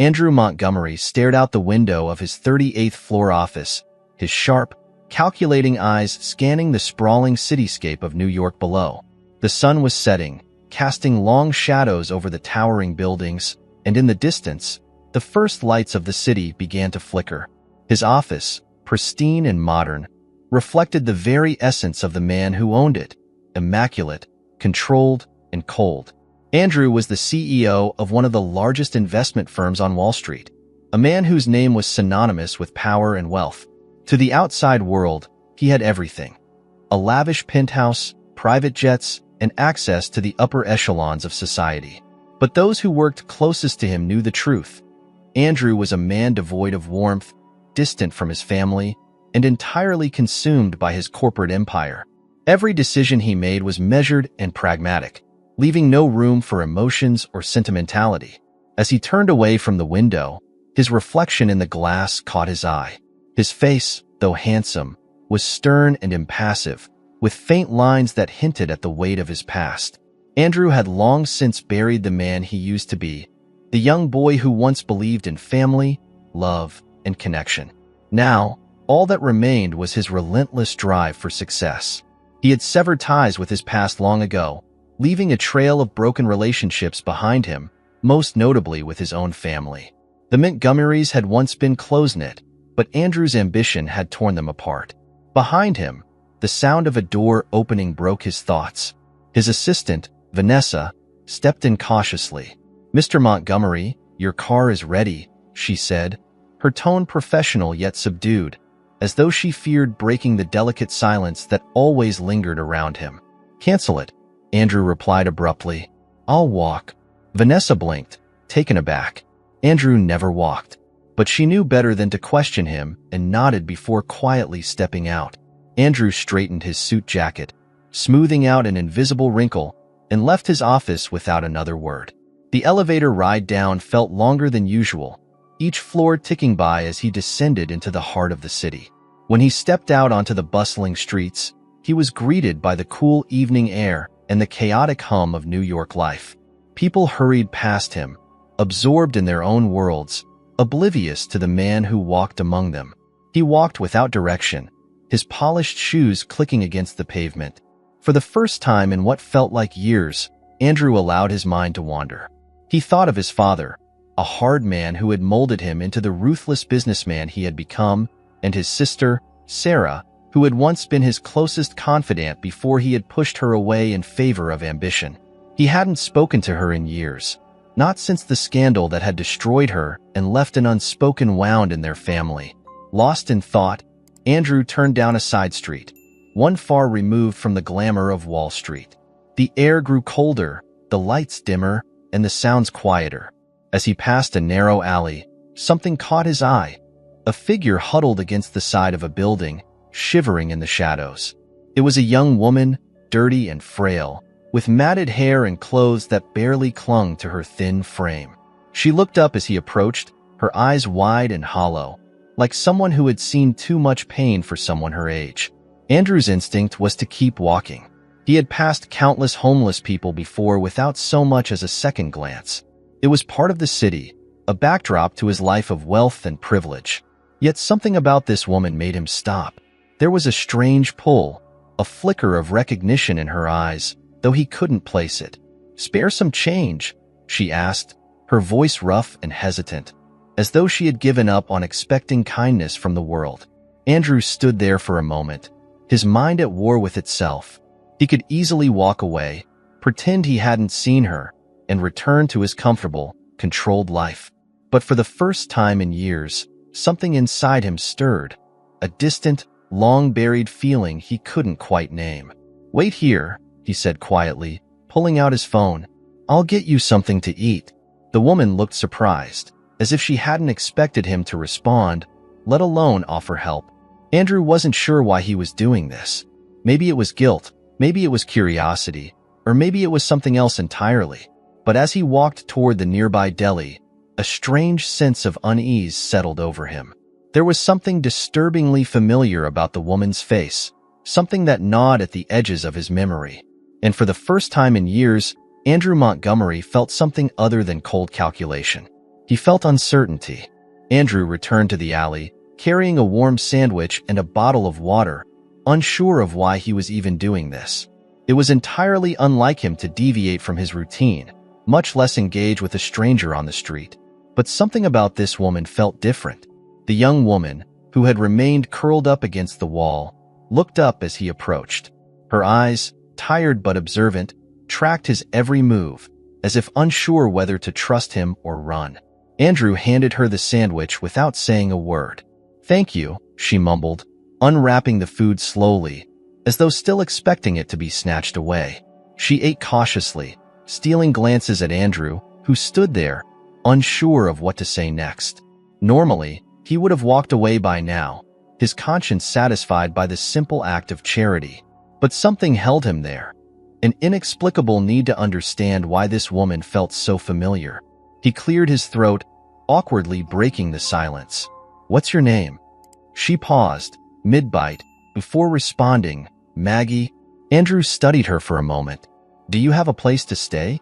Andrew Montgomery stared out the window of his 38th floor office, his sharp, calculating eyes scanning the sprawling cityscape of New York below. The sun was setting, casting long shadows over the towering buildings, and in the distance, the first lights of the city began to flicker. His office, pristine and modern, reflected the very essence of the man who owned it, immaculate, controlled, and cold. Andrew was the CEO of one of the largest investment firms on Wall Street, a man whose name was synonymous with power and wealth. To the outside world, he had everything: a lavish penthouse, private jets, and access to the upper echelons of society. But those who worked closest to him knew the truth. Andrew was a man devoid of warmth, distant from his family, and entirely consumed by his corporate empire. Every decision he made was measured and pragmatic, leaving no room for emotions or sentimentality. As he turned away from the window, his reflection in the glass caught his eye. His face, though handsome, was stern and impassive, with faint lines that hinted at the weight of his past. Andrew had long since buried the man he used to be, the young boy who once believed in family, love, and connection. Now, all that remained was his relentless drive for success. He had severed ties with his past long ago, leaving a trail of broken relationships behind him, most notably with his own family. The Montgomerys had once been close-knit, but Andrew's ambition had torn them apart. Behind him, the sound of a door opening broke his thoughts. His assistant, Vanessa, stepped in cautiously. "Mr. Montgomery, your car is ready," she said, her tone professional yet subdued, as though she feared breaking the delicate silence that always lingered around him. "Cancel it," Andrew replied abruptly. "I'll walk." Vanessa blinked, taken aback. Andrew never walked, but she knew better than to question him and nodded before quietly stepping out. Andrew straightened his suit jacket, smoothing out an invisible wrinkle, and left his office without another word. The elevator ride down felt longer than usual, each floor ticking by as he descended into the heart of the city. When he stepped out onto the bustling streets, he was greeted by the cool evening air and the chaotic hum of New York life. People hurried past him, absorbed in their own worlds, oblivious to the man who walked among them. He walked without direction, his polished shoes clicking against the pavement. For the first time in what felt like years, Andrew allowed his mind to wander. He thought of his father, a hard man who had molded him into the ruthless businessman he had become, and his sister, Sarah, who had once been his closest confidant before he had pushed her away in favor of ambition. He hadn't spoken to her in years, not since the scandal that had destroyed her and left an unspoken wound in their family. Lost in thought, Andrew turned down a side street, one far removed from the glamour of Wall Street. The air grew colder, the lights dimmer, and the sounds quieter. As he passed a narrow alley, something caught his eye. A figure huddled against the side of a building, shivering in the shadows. It was a young woman, dirty and frail, with matted hair and clothes that barely clung to her thin frame. She looked up as he approached, her eyes wide and hollow, like someone who had seen too much pain for someone her age. Andrew's instinct was to keep walking. He had passed countless homeless people before without so much as a second glance. It was part of the city, a backdrop to his life of wealth and privilege. Yet something about this woman made him stop. There was a strange pull, a flicker of recognition in her eyes, though he couldn't place it. "Spare some change?" she asked, her voice rough and hesitant, as though she had given up on expecting kindness from the world. Andrew stood there for a moment, his mind at war with itself. He could easily walk away, pretend he hadn't seen her, and return to his comfortable, controlled life. But for the first time in years, something inside him stirred, a distant, long-buried feeling he couldn't quite name. "Wait here," he said quietly, pulling out his phone. "I'll get you something to eat." The woman looked surprised, as if she hadn't expected him to respond, let alone offer help. Andrew wasn't sure why he was doing this. Maybe it was guilt, maybe it was curiosity, or maybe it was something else entirely. But as he walked toward the nearby deli, a strange sense of unease settled over him. There was something disturbingly familiar about the woman's face, something that gnawed at the edges of his memory. And for the first time in years, Andrew Montgomery felt something other than cold calculation. He felt uncertainty. Andrew returned to the alley, carrying a warm sandwich and a bottle of water, unsure of why he was even doing this. It was entirely unlike him to deviate from his routine, much less engage with a stranger on the street. But something about this woman felt different. The young woman, who had remained curled up against the wall, looked up as he approached. Her eyes, tired but observant, tracked his every move, as if unsure whether to trust him or run. Andrew handed her the sandwich without saying a word. "Thank you," she mumbled, unwrapping the food slowly, as though still expecting it to be snatched away. She ate cautiously, stealing glances at Andrew, who stood there, unsure of what to say next. Normally, he would have walked away by now, his conscience satisfied by the simple act of charity. But something held him there, an inexplicable need to understand why this woman felt so familiar. He cleared his throat, awkwardly breaking the silence. "What's your name?" She paused, mid-bite, before responding. "Maggie." Andrew studied her for a moment. "Do you have a place to stay?"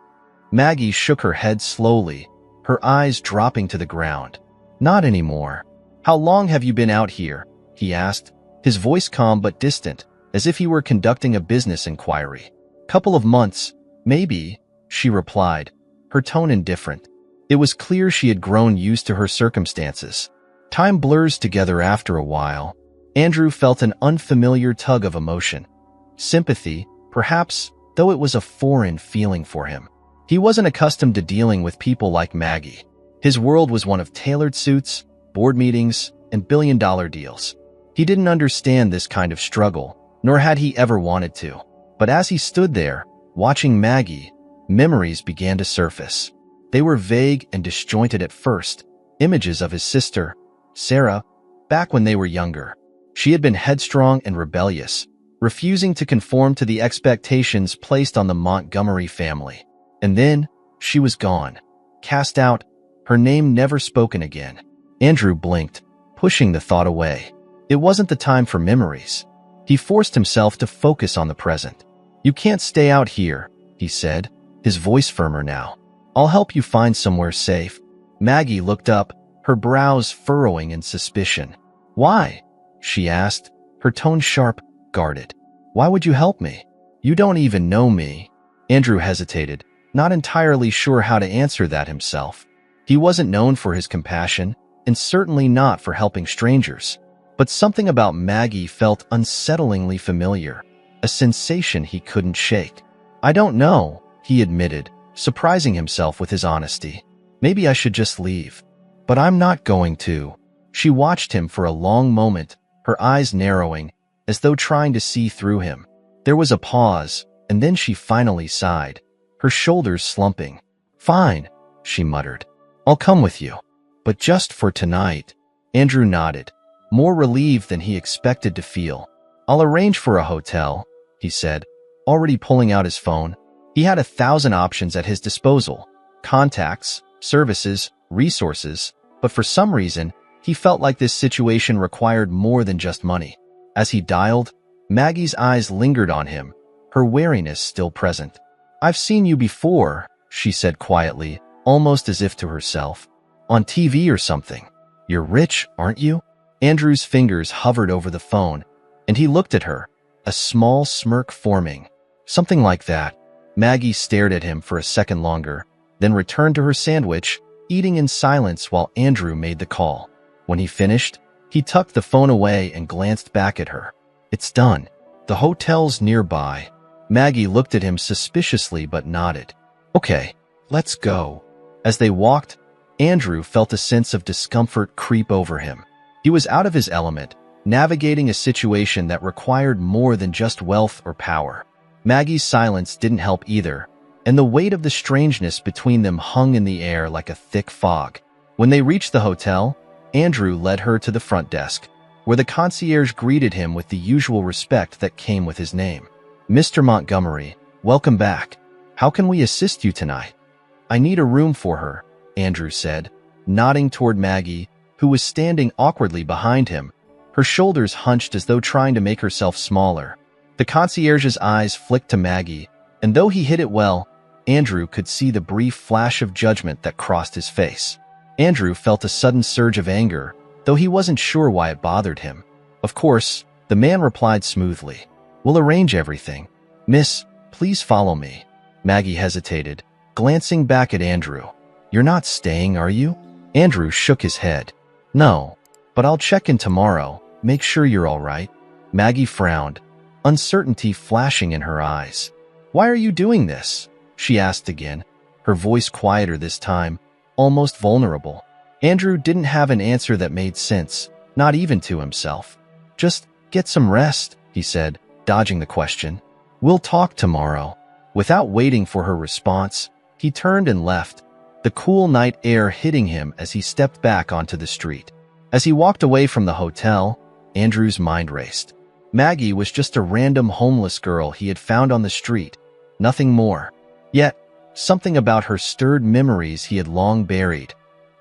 Maggie shook her head slowly, her eyes dropping to the ground. "Not anymore." "How long have you been out here?" he asked, his voice calm but distant, as if he were conducting a business inquiry. "Couple of months, maybe," she replied, her tone indifferent. It was clear she had grown used to her circumstances. Time blurs together after a while. Andrew felt an unfamiliar tug of emotion. Sympathy, perhaps, though it was a foreign feeling for him. He wasn't accustomed to dealing with people like Maggie. His world was one of tailored suits, board meetings, and billion-dollar deals. He didn't understand this kind of struggle, nor had he ever wanted to. But as he stood there, watching Maggie, memories began to surface. They were vague and disjointed at first, images of his sister, Sarah, back when they were younger. She had been headstrong and rebellious, refusing to conform to the expectations placed on the Montgomery family. And then, she was gone, cast out, her name never spoken again. Andrew blinked, pushing the thought away. It wasn't the time for memories. He forced himself to focus on the present. "You can't stay out here," he said, his voice firmer now. "I'll help you find somewhere safe." Maggie looked up, her brows furrowing in suspicion. "Why?" she asked, her tone sharp, guarded. "Why would you help me? You don't even know me." Andrew hesitated, not entirely sure how to answer that himself. He wasn't known for his compassion, and certainly not for helping strangers. But something about Maggie felt unsettlingly familiar, a sensation he couldn't shake. "I don't know," he admitted, surprising himself with his honesty. "Maybe I should just leave." "But I'm not going to." She watched him for a long moment, her eyes narrowing, as though trying to see through him. There was a pause, and then she finally sighed, her shoulders slumping. "Fine," she muttered. "I'll come with you. But just for tonight." Andrew nodded, more relieved than he expected to feel. "I'll arrange for a hotel," he said, already pulling out his phone. He had 1,000 options at his disposal, contacts, services, resources, but for some reason, he felt like this situation required more than just money. As he dialed, Maggie's eyes lingered on him, her wariness still present. "I've seen you before," she said quietly, almost as if to herself. "On TV or something. You're rich, aren't you?" Andrew's fingers hovered over the phone, and he looked at her, a small smirk forming. "Something like that." Maggie stared at him for a second longer, then returned to her sandwich, eating in silence while Andrew made the call. When he finished, he tucked the phone away and glanced back at her. "It's done. The hotel's nearby." Maggie looked at him suspiciously but nodded. "Okay, let's go." As they walked, Andrew felt a sense of discomfort creep over him. He was out of his element, navigating a situation that required more than just wealth or power. Maggie's silence didn't help either, and the weight of the strangeness between them hung in the air like a thick fog. When they reached the hotel, Andrew led her to the front desk, where the concierge greeted him with the usual respect that came with his name. "Mr. Montgomery, welcome back. How can we assist you tonight?" "I need a room for her," Andrew said, nodding toward Maggie, who was standing awkwardly behind him, her shoulders hunched as though trying to make herself smaller. The concierge's eyes flicked to Maggie, and though he hid it well, Andrew could see the brief flash of judgment that crossed his face. Andrew felt a sudden surge of anger, though he wasn't sure why it bothered him. Of course, the man replied smoothly, "We'll arrange everything. Miss, please follow me." Maggie hesitated, glancing back at Andrew. "You're not staying, are you?" Andrew shook his head. "No, but I'll check in tomorrow, make sure you're all right." Maggie frowned, uncertainty flashing in her eyes. "Why are you doing this?" she asked again, her voice quieter this time, almost vulnerable. Andrew didn't have an answer that made sense, not even to himself. "Just get some rest," he said, dodging the question. "We'll talk tomorrow." Without waiting for her response, he turned and left, the cool night air hitting him as he stepped back onto the street. As he walked away from the hotel, Andrew's mind raced. Maggie was just a random homeless girl he had found on the street, nothing more. Yet, something about her stirred memories he had long buried.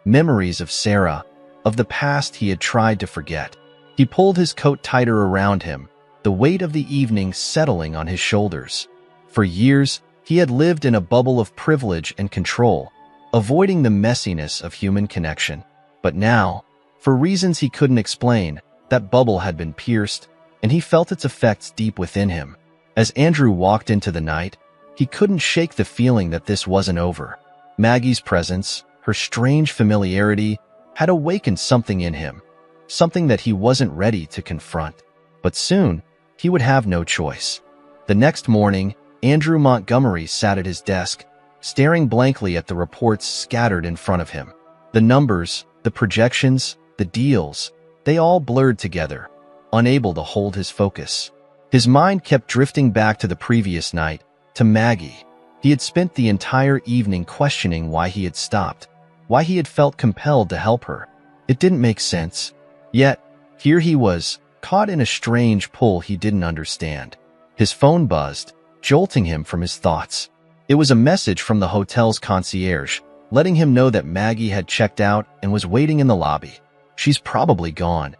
Memories of Sarah, of the past he had tried to forget. He pulled his coat tighter around him, the weight of the evening settling on his shoulders. For years, he had lived in a bubble of privilege and control, avoiding the messiness of human connection. But now, for reasons he couldn't explain, that bubble had been pierced, and he felt its effects deep within him. As Andrew walked into the night, he couldn't shake the feeling that this wasn't over. Maggie's presence, her strange familiarity, had awakened something in him, something that he wasn't ready to confront. But soon, he would have no choice. The next morning, Andrew Montgomery sat at his desk, staring blankly at the reports scattered in front of him. The numbers, the projections, the deals, they all blurred together, unable to hold his focus. His mind kept drifting back to the previous night, to Maggie. He had spent the entire evening questioning why he had stopped, why he had felt compelled to help her. It didn't make sense. Yet, here he was, caught in a strange pull he didn't understand. His phone buzzed, jolting him from his thoughts. It was a message from the hotel's concierge, letting him know that Maggie had checked out and was waiting in the lobby. "She's probably gone,"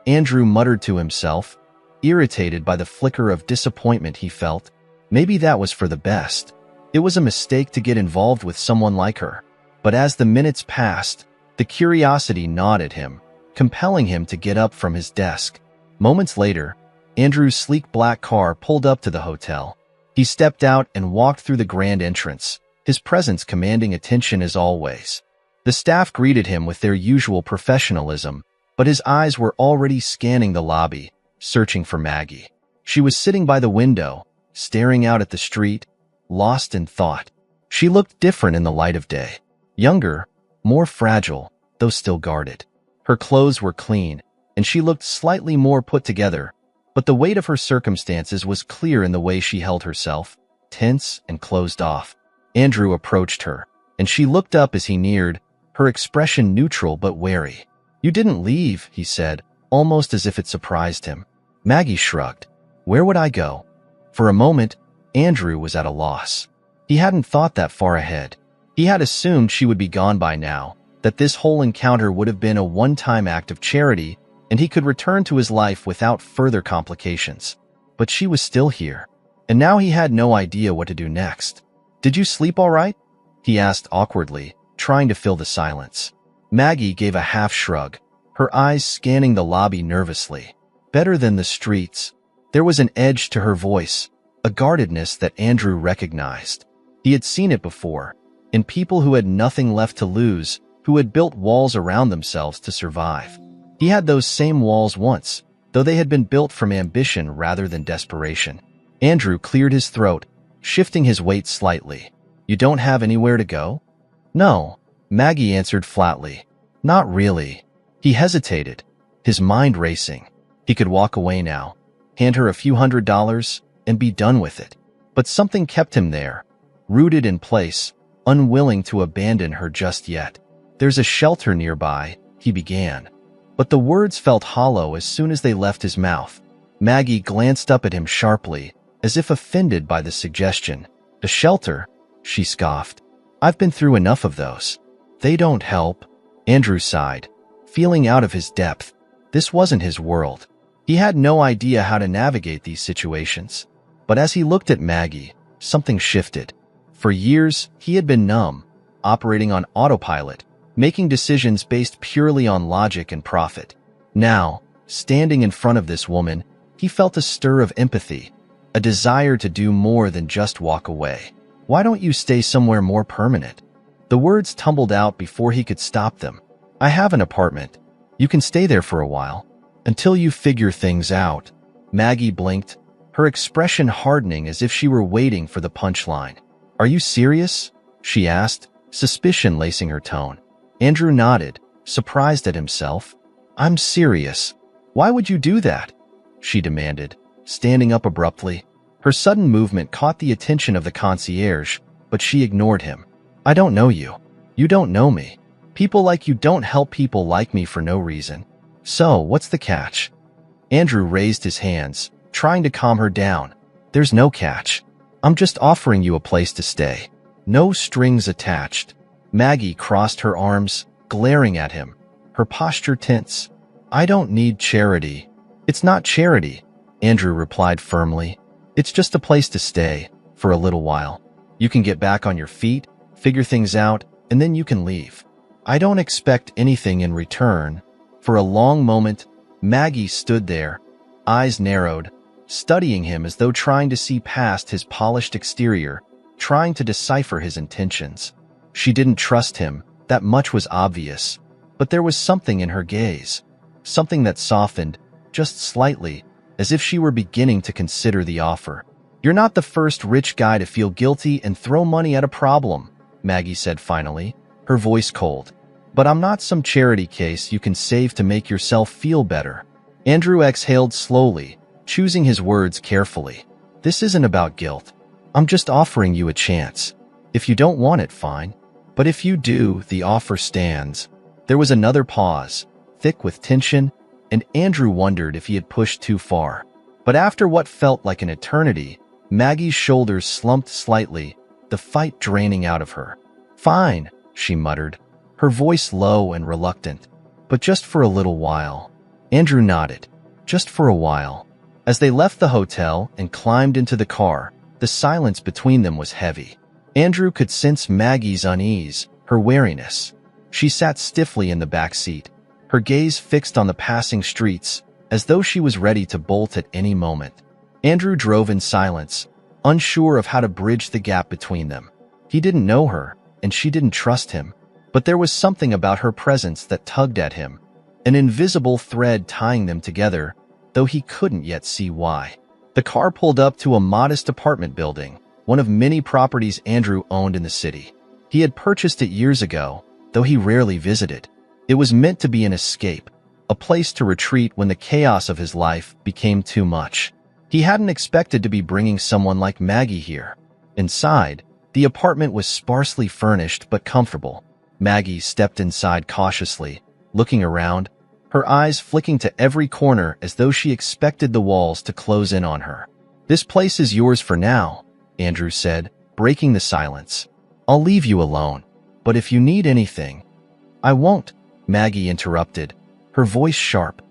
Andrew muttered to himself, irritated by the flicker of disappointment he felt. Maybe that was for the best. It was a mistake to get involved with someone like her. But as the minutes passed, the curiosity gnawed at him, compelling him to get up from his desk. Moments later, Andrew's sleek black car pulled up to the hotel. He stepped out and walked through the grand entrance, his presence commanding attention as always. The staff greeted him with their usual professionalism, but his eyes were already scanning the lobby, searching for Maggie. She was sitting by the window, staring out at the street, lost in thought. She looked different in the light of day. Younger, more fragile, though still guarded. Her clothes were clean, and she looked slightly more put together, but the weight of her circumstances was clear in the way she held herself, tense and closed off. Andrew approached her, and she looked up as he neared, her expression neutral but wary. "You didn't leave," he said, almost as if it surprised him. Maggie shrugged. "Where would I go?" For a moment, Andrew was at a loss. He hadn't thought that far ahead. He had assumed she would be gone by now, that this whole encounter would have been a one-time act of charity, and he could return to his life without further complications. But she was still here, and now he had no idea what to do next. "Did you sleep all right?" he asked awkwardly, trying to fill the silence. Maggie gave a half shrug, her eyes scanning the lobby nervously. Better than the streets. There was an edge to her voice, a guardedness that Andrew recognized. He had seen it before, in people who had nothing left to lose, who had built walls around themselves to survive. He had those same walls once, though they had been built from ambition rather than desperation. Andrew cleared his throat, shifting his weight slightly. "You don't have anywhere to go?" "No," Maggie answered flatly. "Not really." He hesitated, his mind racing. He could walk away now, hand her a few $100s, and be done with it. But something kept him there, rooted in place, unwilling to abandon her just yet. "There's a shelter nearby," he began. But the words felt hollow as soon as they left his mouth. Maggie glanced up at him sharply, as if offended by the suggestion. "A shelter?" she scoffed. "I've been through enough of those. They don't help." Andrew sighed, feeling out of his depth. This wasn't his world. He had no idea how to navigate these situations. But as he looked at Maggie, something shifted. For years, he had been numb, operating on autopilot, making decisions based purely on logic and profit. Now, standing in front of this woman, he felt a stir of empathy, a desire to do more than just walk away. "Why don't you stay somewhere more permanent?" The words tumbled out before he could stop them. "I have an apartment. You can stay there for a while, until you figure things out." Maggie blinked, her expression hardening as if she were waiting for the punchline. "Are you serious?" she asked, suspicion lacing her tone. Andrew nodded, surprised at himself. "I'm serious." "Why would you do that?" she demanded, standing up abruptly. Her sudden movement caught the attention of the concierge, but she ignored him. "I don't know you. You don't know me. People like you don't help people like me for no reason. So, what's the catch?" Andrew raised his hands, trying to calm her down. "There's no catch. I'm just offering you a place to stay. No strings attached." Maggie crossed her arms, glaring at him, her posture tense. "I don't need charity." "It's not charity," Andrew replied firmly. "It's just a place to stay, for a little while. You can get back on your feet, figure things out, and then you can leave. I don't expect anything in return." For a long moment, Maggie stood there, eyes narrowed, studying him as though trying to see past his polished exterior, trying to decipher his intentions. She didn't trust him, that much was obvious, but there was something in her gaze, something that softened, just slightly, as if she were beginning to consider the offer. "You're not the first rich guy to feel guilty and throw money at a problem," Maggie said finally, her voice cold. "But I'm not some charity case you can save to make yourself feel better." Andrew exhaled slowly, choosing his words carefully. "This isn't about guilt. I'm just offering you a chance. If you don't want it, fine. But if you do, the offer stands." There was another pause, thick with tension, and Andrew wondered if he had pushed too far. But after what felt like an eternity, Maggie's shoulders slumped slightly, the fight draining out of her. "Fine," she muttered, her voice low and reluctant. "But just for a little while." Andrew nodded. Just for a while. As they left the hotel and climbed into the car, the silence between them was heavy. Andrew could sense Maggie's unease, her wariness. She sat stiffly in the back seat, her gaze fixed on the passing streets, as though she was ready to bolt at any moment. Andrew drove in silence, unsure of how to bridge the gap between them. He didn't know her, and she didn't trust him, but there was something about her presence that tugged at him, an invisible thread tying them together, though he couldn't yet see why. The car pulled up to a modest apartment building, one of many properties Andrew owned in the city. He had purchased it years ago, though he rarely visited. It was meant to be an escape, a place to retreat when the chaos of his life became too much. He hadn't expected to be bringing someone like Maggie here. Inside, the apartment was sparsely furnished but comfortable. Maggie stepped inside cautiously, looking around, her eyes flicking to every corner as though she expected the walls to close in on her. "This place is yours for now," Andrew said, breaking the silence. "I'll leave you alone. But if you need anything—" "I won't," Maggie interrupted, her voice sharp.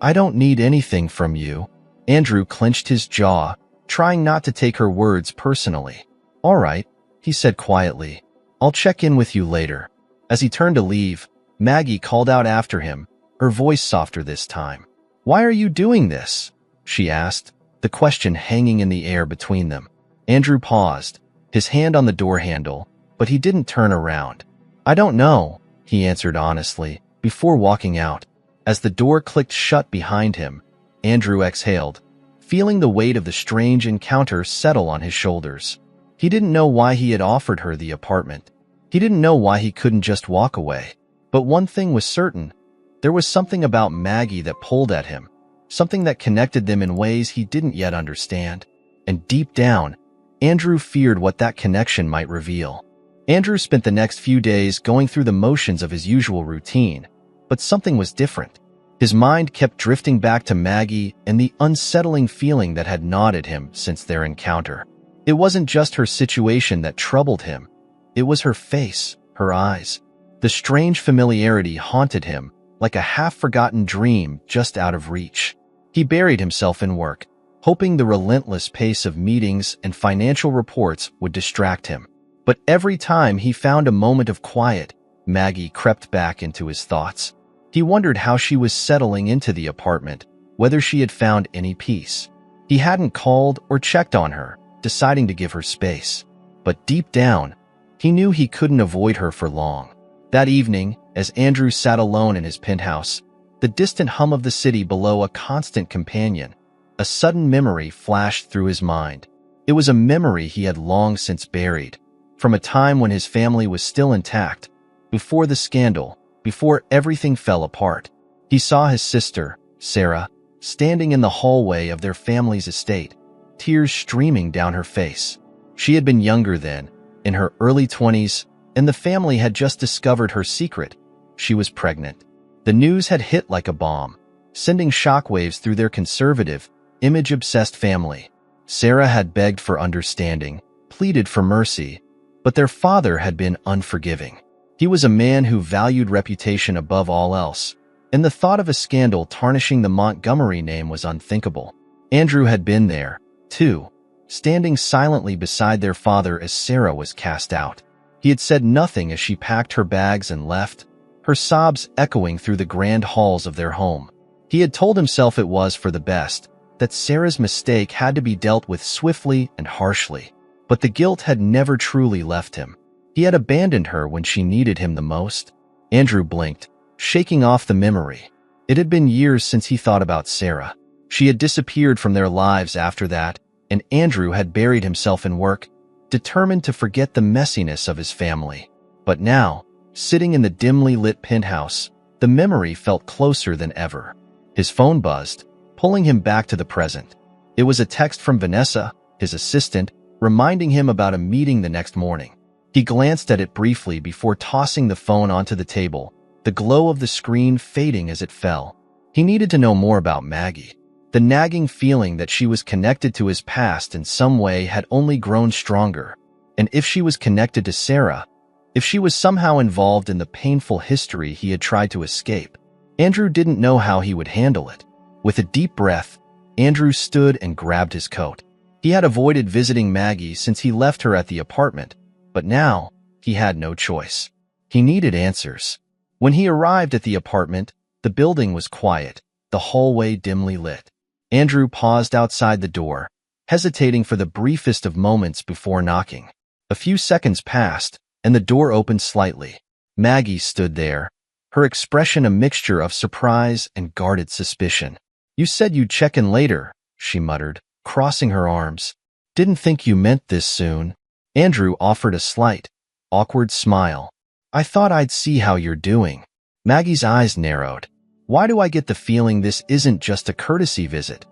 "I don't need anything from you." Andrew clenched his jaw, trying not to take her words personally. "All right," he said quietly. "I'll check in with you later." As he turned to leave, Maggie called out after him, her voice softer this time. "Why are you doing this?" she asked, the question hanging in the air between them. Andrew paused, his hand on the door handle, but he didn't turn around. "I don't know," he answered honestly, before walking out. As the door clicked shut behind him, Andrew exhaled, feeling the weight of the strange encounter settle on his shoulders. He didn't know why he had offered her the apartment. He didn't know why he couldn't just walk away. But one thing was certain. There was something about Maggie that pulled at him, something that connected them in ways he didn't yet understand. And deep down, Andrew feared what that connection might reveal. Andrew spent the next few days going through the motions of his usual routine, but something was different. His mind kept drifting back to Maggie and the unsettling feeling that had gnawed at him since their encounter. It wasn't just her situation that troubled him. It was her face, her eyes. The strange familiarity haunted him, like a half-forgotten dream just out of reach. He buried himself in work, hoping the relentless pace of meetings and financial reports would distract him. But every time he found a moment of quiet, Maggie crept back into his thoughts. He wondered how she was settling into the apartment, whether she had found any peace. He hadn't called or checked on her, deciding to give her space. But deep down, he knew he couldn't avoid her for long. That evening, as Andrew sat alone in his penthouse, the distant hum of the city below a constant companion, a sudden memory flashed through his mind. It was a memory he had long since buried, from a time when his family was still intact, before the scandal, before everything fell apart. He saw his sister, Sarah, standing in the hallway of their family's estate, tears streaming down her face. She had been younger then, in her early 20s, and the family had just discovered her secret. She was pregnant. The news had hit like a bomb, sending shockwaves through their conservative, image-obsessed family. Sarah had begged for understanding, pleaded for mercy, but their father had been unforgiving. He was a man who valued reputation above all else, and the thought of a scandal tarnishing the Montgomery name was unthinkable. Andrew had been there, too, standing silently beside their father as Sarah was cast out. He had said nothing as she packed her bags and left, her sobs echoing through the grand halls of their home. He had told himself it was for the best, that Sarah's mistake had to be dealt with swiftly and harshly. But the guilt had never truly left him. He had abandoned her when she needed him the most. Andrew blinked, shaking off the memory. It had been years since he thought about Sarah. She had disappeared from their lives after that, and Andrew had buried himself in work, determined to forget the messiness of his family. But now, sitting in the dimly lit penthouse, the memory felt closer than ever. His phone buzzed, pulling him back to the present. It was a text from Vanessa, his assistant, reminding him about a meeting the next morning. He glanced at it briefly before tossing the phone onto the table, the glow of the screen fading as it fell. He needed to know more about Maggie. The nagging feeling that she was connected to his past in some way had only grown stronger. And if she was connected to Sarah, if she was somehow involved in the painful history he had tried to escape, Andrew didn't know how he would handle it. With a deep breath, Andrew stood and grabbed his coat. He had avoided visiting Maggie since he left her at the apartment, but now he had no choice. He needed answers. When he arrived at the apartment, the building was quiet, the hallway dimly lit. Andrew paused outside the door, hesitating for the briefest of moments before knocking. A few seconds passed, and the door opened slightly. Maggie stood there, her expression a mixture of surprise and guarded suspicion. "You said you'd check in later," she muttered, crossing her arms. "Didn't think you meant this soon." Andrew offered a slight, awkward smile. "I thought I'd see how you're doing." Maggie's eyes narrowed. "Why do I get the feeling this isn't just a courtesy visit?"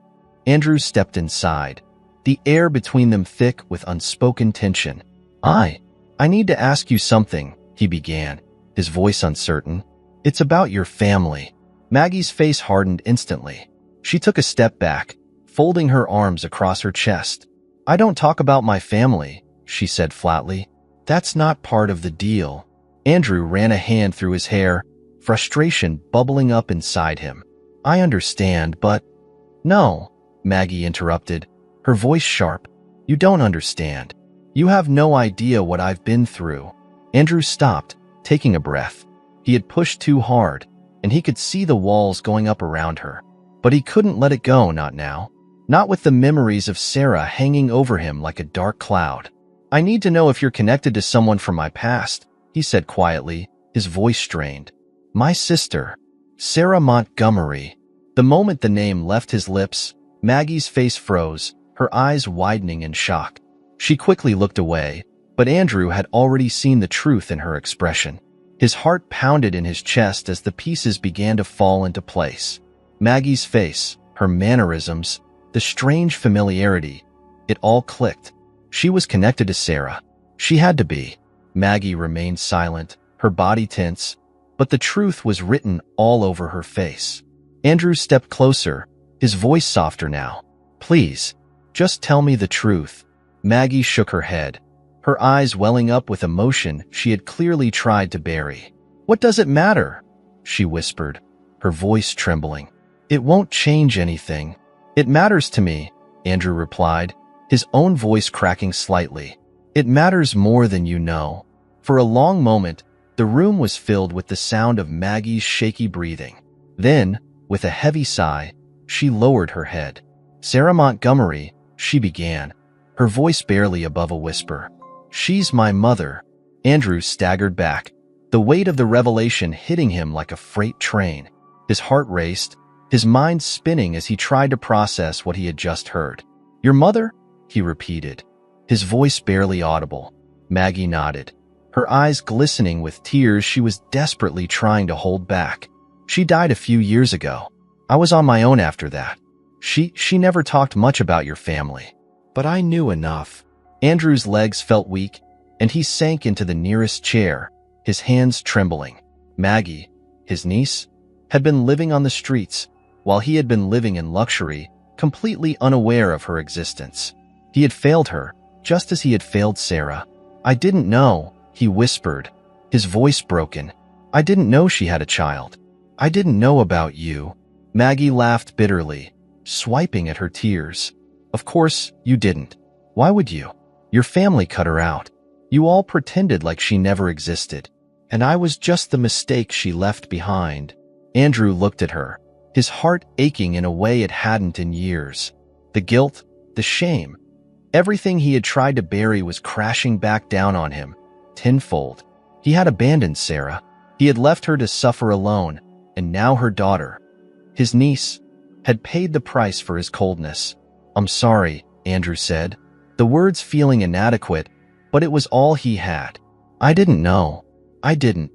Andrew stepped inside, the air between them thick with unspoken tension. I need to ask you something," he began, his voice uncertain. "It's about your family." Maggie's face hardened instantly. She took a step back, folding her arms across her chest. "I don't talk about my family," she said flatly. "That's not part of the deal." Andrew ran a hand through his hair, frustration bubbling up inside him. "I understand, but—" "No," Maggie interrupted, her voice sharp. "You don't understand. You have no idea what I've been through." Andrew stopped, taking a breath. He had pushed too hard, and he could see the walls going up around her. But he couldn't let it go, not now. Not with the memories of Sarah hanging over him like a dark cloud. "I need to know if you're connected to someone from my past," he said quietly, his voice strained. "My sister, Sarah Montgomery." The moment the name left his lips, Maggie's face froze, her eyes widening in shock. She quickly looked away, but Andrew had already seen the truth in her expression. His heart pounded in his chest as the pieces began to fall into place. Maggie's face, her mannerisms, the strange familiarity, it all clicked. She was connected to Sarah. She had to be. Maggie remained silent, her body tense, but the truth was written all over her face. Andrew stepped closer, his voice softer now. "Please, just tell me the truth." Maggie shook her head, her eyes welling up with emotion she had clearly tried to bury. "What does it matter?" she whispered, her voice trembling. "It won't change anything." "It matters to me," Andrew replied, his own voice cracking slightly. "It matters more than you know." For a long moment, the The room was filled with the sound of Maggie's shaky breathing. Then, with a heavy sigh, she lowered her head. "Sarah Montgomery," she began, her voice barely above a whisper. "She's my mother." Andrew staggered back, the weight of the revelation hitting him like a freight train. His heart raced, his mind spinning as he tried to process what he had just heard. "Your mother?" he repeated, his voice barely audible. Maggie nodded, her eyes glistening with tears she was desperately trying to hold back. "She died a few years ago. I was on my own after that. She never talked much about your family. But I knew enough." Andrew's legs felt weak, and he sank into the nearest chair, his hands trembling. Maggie, his niece, had been living on the streets, while he had been living in luxury, completely unaware of her existence. He had failed her, just as he had failed Sarah. "I didn't know," he whispered, his voice broken. "I didn't know she had a child. I didn't know about you." Maggie laughed bitterly, swiping at her tears. "Of course you didn't. Why would you? Your family cut her out. You all pretended like she never existed. And I was just the mistake she left behind." Andrew looked at her, his heart aching in a way it hadn't in years. The guilt, the shame, everything he had tried to bury was crashing back down on him, tenfold. He had abandoned Sarah. He had left her to suffer alone, and now her daughter, his niece, had paid the price for his coldness. "I'm sorry," Andrew said, the words feeling inadequate, but it was all he had. "I didn't know. I didn't."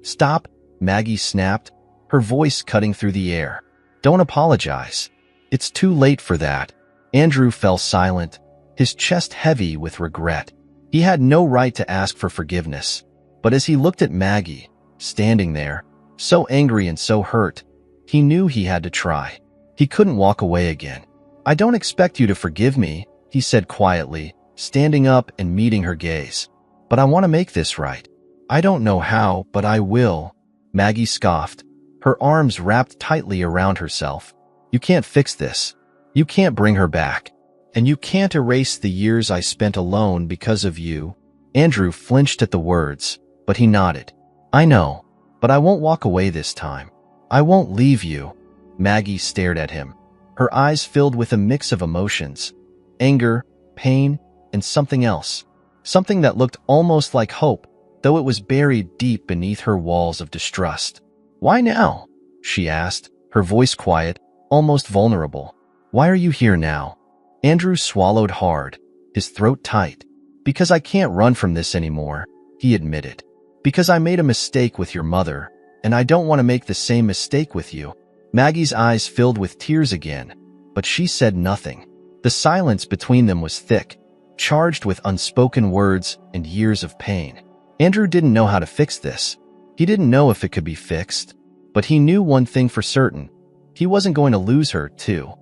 "Stop," Maggie snapped, her voice cutting through the air. "Don't apologize. It's too late for that." Andrew fell silent, his chest heavy with regret. He had no right to ask for forgiveness, but as he looked at Maggie, standing there, so angry and so hurt, he knew he had to try. He couldn't walk away again. "I don't expect you to forgive me," he said quietly, standing up and meeting her gaze. "But I want to make this right. I don't know how, but I will." Maggie scoffed, her arms wrapped tightly around herself. "You can't fix this. You can't bring her back. And you can't erase the years I spent alone because of you." Andrew flinched at the words, but he nodded. "I know, but I won't walk away this time. I won't leave you." Maggie stared at him, her eyes filled with a mix of emotions, anger, pain, and something else. Something that looked almost like hope, though it was buried deep beneath her walls of distrust. "Why now?" she asked, her voice quiet, almost vulnerable. "Why are you here now?" Andrew swallowed hard, his throat tight. "Because I can't run from this anymore," he admitted. "Because I made a mistake with your mother, and I don't want to make the same mistake with you." Maggie's eyes filled with tears again, but she said nothing. The silence between them was thick, charged with unspoken words and years of pain. Andrew didn't know how to fix this. He didn't know if it could be fixed, but he knew one thing for certain. He wasn't going to lose her, too.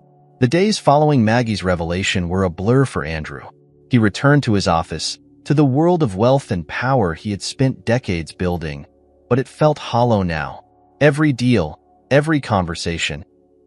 The days following Maggie's revelation were a blur for Andrew. He returned to his office, to the world of wealth and power he had spent decades building, but it felt hollow now. Every deal, every conversation,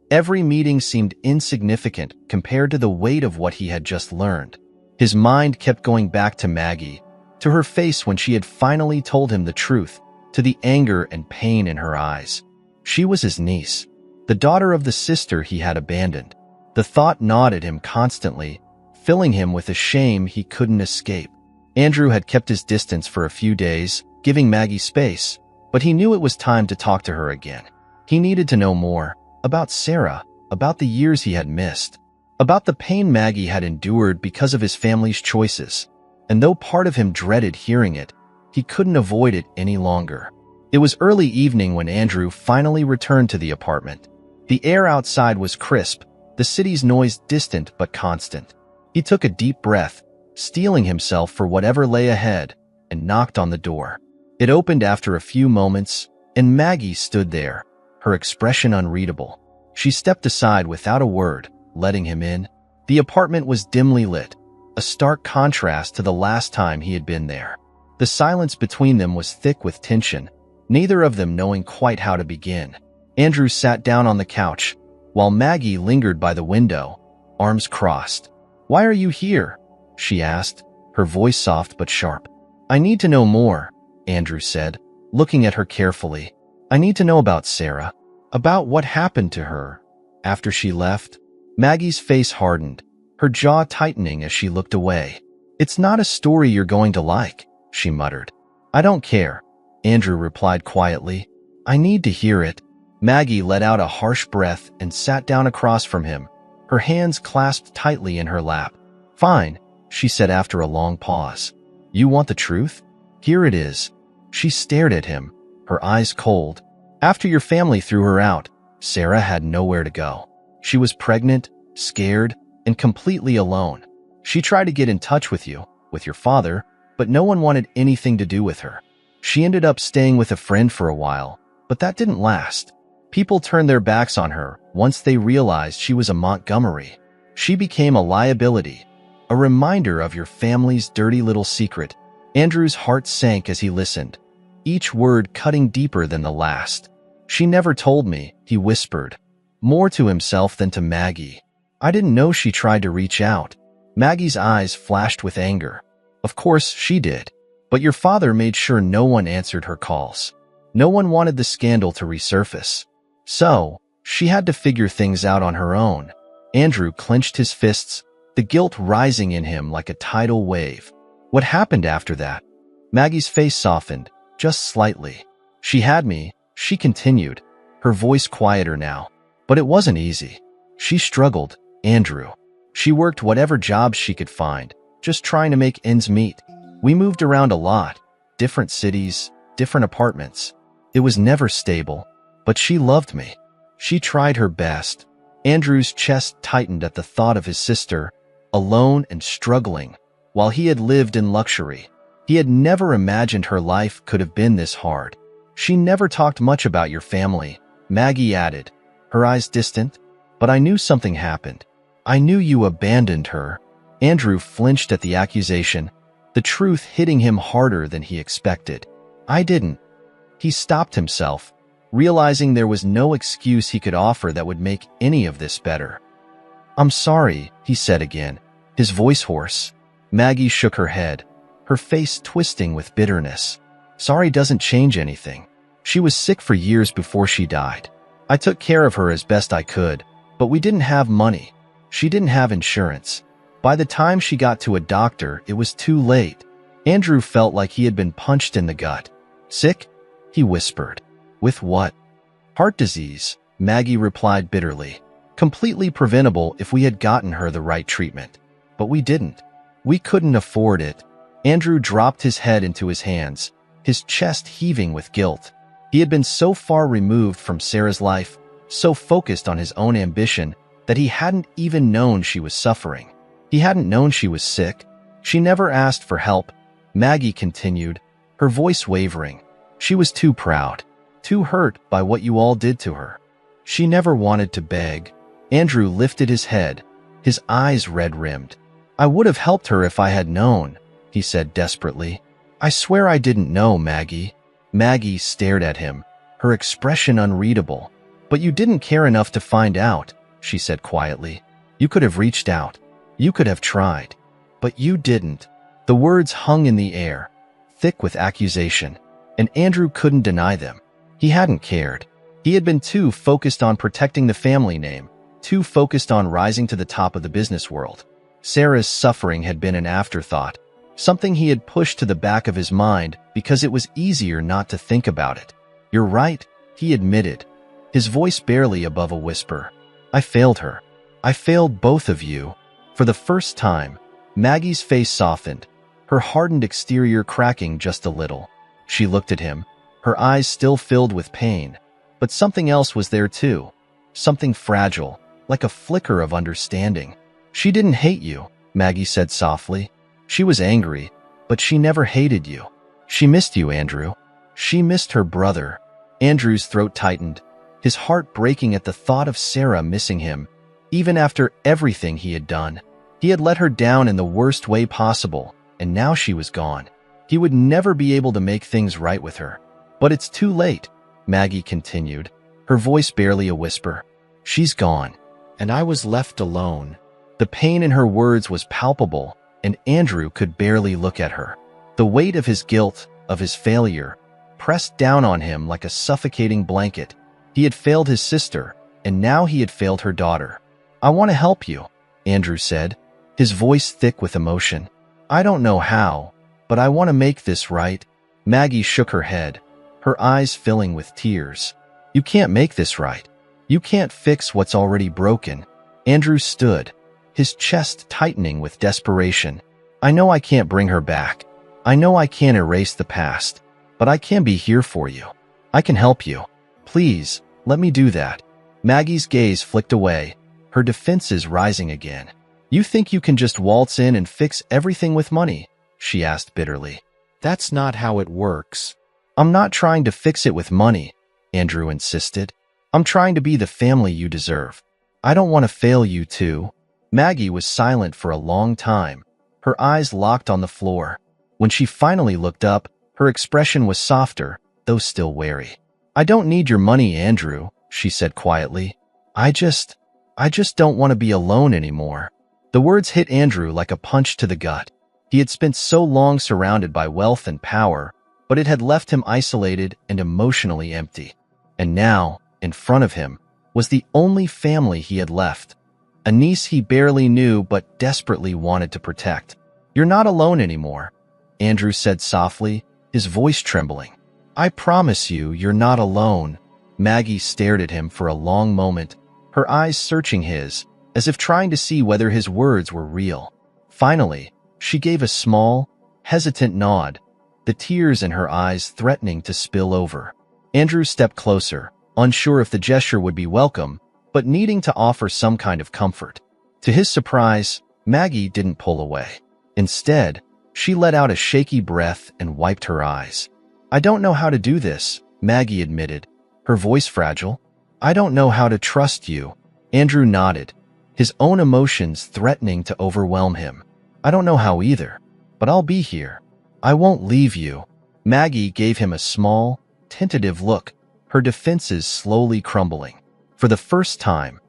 every meeting seemed insignificant compared to the weight of what he had just learned. His mind kept going back to Maggie, to her face when she had finally told him the truth, to the anger and pain in her eyes. She was his niece, the daughter of the sister he had abandoned. The thought gnawed at him constantly, filling him with a shame he couldn't escape. Andrew had kept his distance for a few days, giving Maggie space, but he knew it was time to talk to her again. He needed to know more about Sarah, about the years he had missed, about the pain Maggie had endured because of his family's choices. And though part of him dreaded hearing it, he couldn't avoid it any longer. It was early evening when Andrew finally returned to the apartment. The air outside was crisp, the city's noise distant but constant. He took a deep breath, steeling himself for whatever lay ahead, and knocked on the door. It opened after a few moments, and Maggie stood there, her expression unreadable. She stepped aside without a word, letting him in. The apartment was dimly lit, a stark contrast to the last time he had been there. The silence between them was thick with tension, neither of them knowing quite how to begin. Andrew sat down on the couch, while Maggie lingered by the window, arms crossed. "Why are you here?" she asked, her voice soft but sharp. "I need to know more," Andrew said, looking at her carefully. I need to know about Sarah, about what happened to her after she left. Maggie's face hardened, her jaw tightening as she looked away. It's not a story you're going to like, she muttered. I don't care, Andrew replied quietly. I need to hear it. Maggie let out a harsh breath and sat down across from him, her hands clasped tightly in her lap. Fine, she said after a long pause. You want the truth? Here it is. She stared at him, her eyes cold. After your family threw her out, Sarah had nowhere to go. She was pregnant, scared, and completely alone. She tried to get in touch with you, with your father, but no one wanted anything to do with her. She ended up staying with a friend for a while, but that didn't last. People turned their backs on her once they realized she was a Montgomery. She became a liability, a reminder of your family's dirty little secret. Andrew's heart sank as he listened, each word cutting deeper than the last. She never told me, he whispered, more to himself than to Maggie. I didn't know she tried to reach out. Maggie's eyes flashed with anger. Of course she did, but your father made sure no one answered her calls. No one wanted the scandal to resurface. So, she had to figure things out on her own. Andrew clenched his fists, the guilt rising in him like a tidal wave. What happened after that? Maggie's face softened, just slightly. She had me, she continued, her voice quieter now. But it wasn't easy. She struggled, Andrew. She worked whatever jobs she could find, just trying to make ends meet. We moved around a lot, different cities, different apartments. It was never stable, but she loved me. She tried her best. Andrew's chest tightened at the thought of his sister, alone and struggling, while he had lived in luxury. He had never imagined her life could have been this hard. She never talked much about your family, Maggie added, her eyes distant. But I knew something happened. I knew you abandoned her. Andrew flinched at the accusation, the truth hitting him harder than he expected. I didn't. He stopped himself, realizing there was no excuse he could offer that would make any of this better. I'm sorry, he said again, his voice hoarse. Maggie shook her head, her face twisting with bitterness. Sorry doesn't change anything. She was sick for years before she died. I took care of her as best I could, but we didn't have money. She didn't have insurance. By the time she got to a doctor, it was too late. Andrew felt like he had been punched in the gut. Sick? He whispered. With what? Heart disease, Maggie replied bitterly. Completely preventable if we had gotten her the right treatment. But we didn't. We couldn't afford it. Andrew dropped his head into his hands, his chest heaving with guilt. He had been so far removed from Sarah's life, so focused on his own ambition, that he hadn't even known she was suffering. He hadn't known she was sick. She never asked for help, Maggie continued, her voice wavering. She was too proud, too hurt by what you all did to her. She never wanted to beg. Andrew lifted his head, his eyes red-rimmed. I would have helped her if I had known, he said desperately. I swear I didn't know, Maggie. Maggie stared at him, her expression unreadable. But you didn't care enough to find out, she said quietly. You could have reached out. You could have tried. But you didn't. The words hung in the air, thick with accusation, and Andrew couldn't deny them. He hadn't cared. He had been too focused on protecting the family name, too focused on rising to the top of the business world. Sarah's suffering had been an afterthought, something he had pushed to the back of his mind because it was easier not to think about it. You're right, he admitted, his voice barely above a whisper. I failed her. I failed both of you. For the first time, Maggie's face softened, her hardened exterior cracking just a little. She looked at him, her eyes still filled with pain. But something else was there too, something fragile, like a flicker of understanding. She didn't hate you, Maggie said softly. She was angry, but she never hated you. She missed you, Andrew. She missed her brother. Andrew's throat tightened, his heart breaking at the thought of Sarah missing him, even after everything he had done. He had let her down in the worst way possible, and now she was gone. He would never be able to make things right with her. But it's too late, Maggie continued, her voice barely a whisper. She's gone, and I was left alone. The pain in her words was palpable, and Andrew could barely look at her. The weight of his guilt, of his failure, pressed down on him like a suffocating blanket. He had failed his sister, and now he had failed her daughter. "I want to help you," Andrew said, his voice thick with emotion. "I don't know how, but I want to make this right." Maggie shook her head, her eyes filling with tears. "You can't make this right. You can't fix what's already broken." Andrew stood, his chest tightening with desperation. "I know I can't bring her back. I know I can't erase the past, but I can be here for you. I can help you. Please, let me do that." Maggie's gaze flicked away, her defenses rising again. "You think you can just waltz in and fix everything with money?" she asked bitterly. "That's not how it works." "I'm not trying to fix it with money," Andrew insisted. "I'm trying to be the family you deserve. I don't want to fail you too." Maggie was silent for a long time, her eyes locked on the floor. When she finally looked up, her expression was softer, though still wary. "I don't need your money, Andrew," she said quietly. I just don't want to be alone anymore." The words hit Andrew like a punch to the gut. He had spent so long surrounded by wealth and power, but it had left him isolated and emotionally empty. And now, in front of him, was the only family he had left, a niece he barely knew but desperately wanted to protect. "You're not alone anymore," Andrew said softly, his voice trembling. "I promise you, you're not alone." Maggie stared at him for a long moment, her eyes searching his, as if trying to see whether his words were real. Finally, she gave a small, hesitant nod, the tears in her eyes threatening to spill over. Andrew stepped closer, unsure if the gesture would be welcome, but needing to offer some kind of comfort. To his surprise, Maggie didn't pull away. Instead, she let out a shaky breath and wiped her eyes. "I don't know how to do this," Maggie admitted, her voice fragile. "I don't know how to trust you." Andrew nodded, his own emotions threatening to overwhelm him. "I don't know how either, but I'll be here. I won't leave you." Maggie gave him a small, tentative look, her defenses slowly crumbling. For the first time,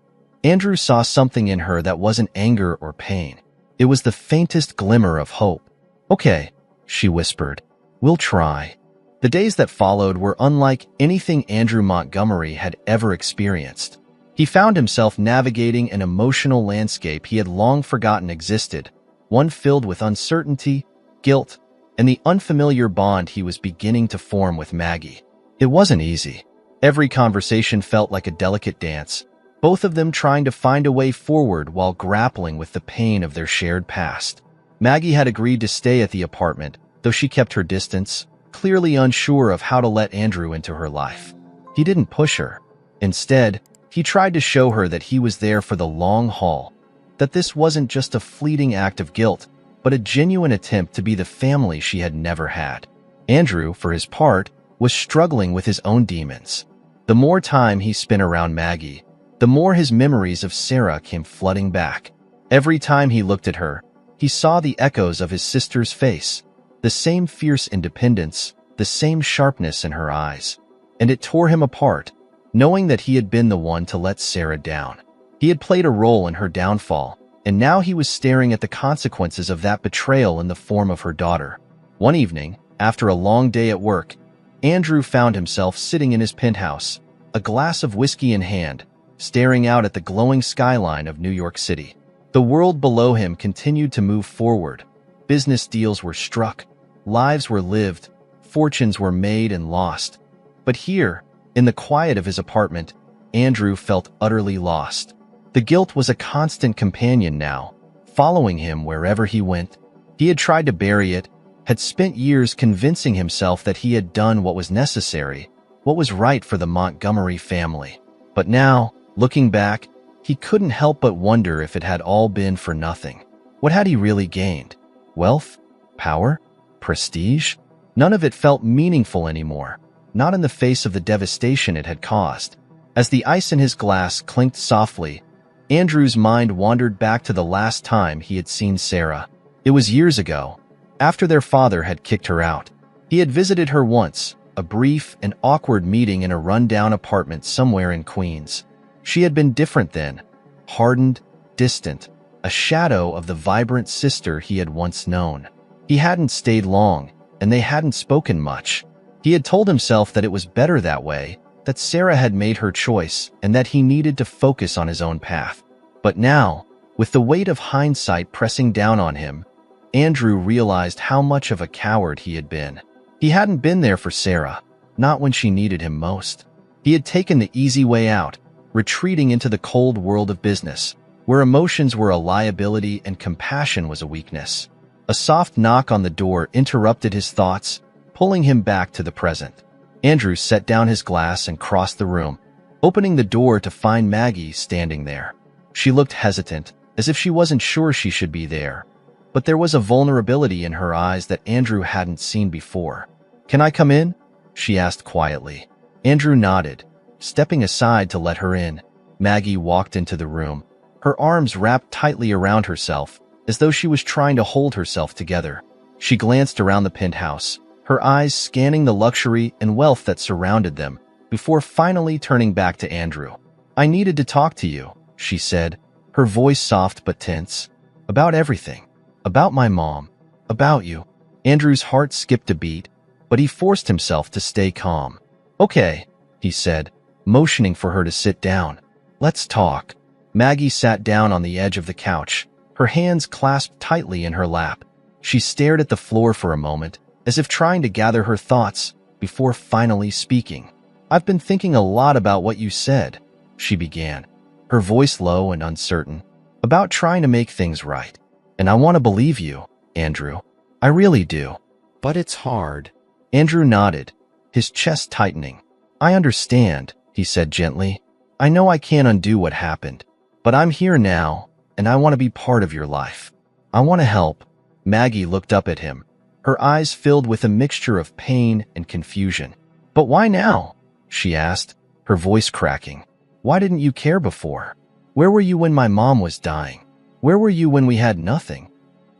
Andrew saw something in her that wasn't anger or pain. It was the faintest glimmer of hope. "Okay," she whispered, "we'll try." The days that followed were unlike anything Andrew Montgomery had ever experienced. He found himself navigating an emotional landscape he had long forgotten existed, one filled with uncertainty, guilt, and the unfamiliar bond he was beginning to form with Maggie. It wasn't easy. Every conversation felt like a delicate dance, both of them trying to find a way forward while grappling with the pain of their shared past. Maggie had agreed to stay at the apartment, though she kept her distance, clearly unsure of how to let Andrew into her life. He didn't push her. Instead, he tried to show her that he was there for the long haul, that this wasn't just a fleeting act of guilt, but a genuine attempt to be the family she had never had. Andrew, for his part, was struggling with his own demons. The more time he spent around Maggie, the more his memories of Sarah came flooding back. Every time he looked at her, he saw the echoes of his sister's face, the same fierce independence, the same sharpness in her eyes. And it tore him apart, knowing that he had been the one to let Sarah down. He had played a role in her downfall, and now he was staring at the consequences of that betrayal in the form of her daughter. One evening, after a long day at work, Andrew found himself sitting in his penthouse, a glass of whiskey in hand, staring out at the glowing skyline of New York City. The world below him continued to move forward. Business deals were struck, lives were lived, fortunes were made and lost. But here, in the quiet of his apartment, Andrew felt utterly lost. The guilt was a constant companion now, following him wherever he went. He had tried to bury it, had spent years convincing himself that he had done what was necessary, what was right for the Montgomery family. But now, looking back, he couldn't help but wonder if it had all been for nothing. What had he really gained? Wealth? Power? Prestige? None of it felt meaningful anymore, not in the face of the devastation it had caused. As the ice in his glass clinked softly, Andrew's mind wandered back to the last time he had seen Sarah. It was years ago, after their father had kicked her out. He had visited her once, a brief and awkward meeting in a run-down apartment somewhere in Queens. She had been different then, hardened, distant, a shadow of the vibrant sister he had once known. He hadn't stayed long, and they hadn't spoken much. He had told himself that it was better that way, that Sarah had made her choice, and that he needed to focus on his own path. But now, with the weight of hindsight pressing down on him, Andrew realized how much of a coward he had been. He hadn't been there for Sarah, not when she needed him most. He had taken the easy way out, retreating into the cold world of business, where emotions were a liability and compassion was a weakness. A soft knock on the door interrupted his thoughts, pulling him back to the present. Andrew set down his glass and crossed the room, opening the door to find Maggie standing there. She looked hesitant, as if she wasn't sure she should be there, but there was a vulnerability in her eyes that Andrew hadn't seen before. "Can I come in?" she asked quietly. Andrew nodded, stepping aside to let her in. Maggie walked into the room, her arms wrapped tightly around herself, as though she was trying to hold herself together. She glanced around the penthouse, her eyes scanning the luxury and wealth that surrounded them, before finally turning back to Andrew. "I needed to talk to you," she said, her voice soft but tense. "About everything. About my mom. About you." Andrew's heart skipped a beat, but he forced himself to stay calm. "Okay," he said, motioning for her to sit down. "Let's talk." Maggie sat down on the edge of the couch, her hands clasped tightly in her lap. She stared at the floor for a moment, as if trying to gather her thoughts before finally speaking. "I've been thinking a lot about what you said," she began, her voice low and uncertain, "about trying to make things right. And I want to believe you, Andrew. I really do. But it's hard." Andrew nodded, his chest tightening. "I understand," he said gently. "I know I can't undo what happened, but I'm here now, and I want to be part of your life. I want to help." Maggie looked up at him, her eyes filled with a mixture of pain and confusion. "But why now?" she asked, her voice cracking. "Why didn't you care before? Where were you when my mom was dying? Where were you when we had nothing?"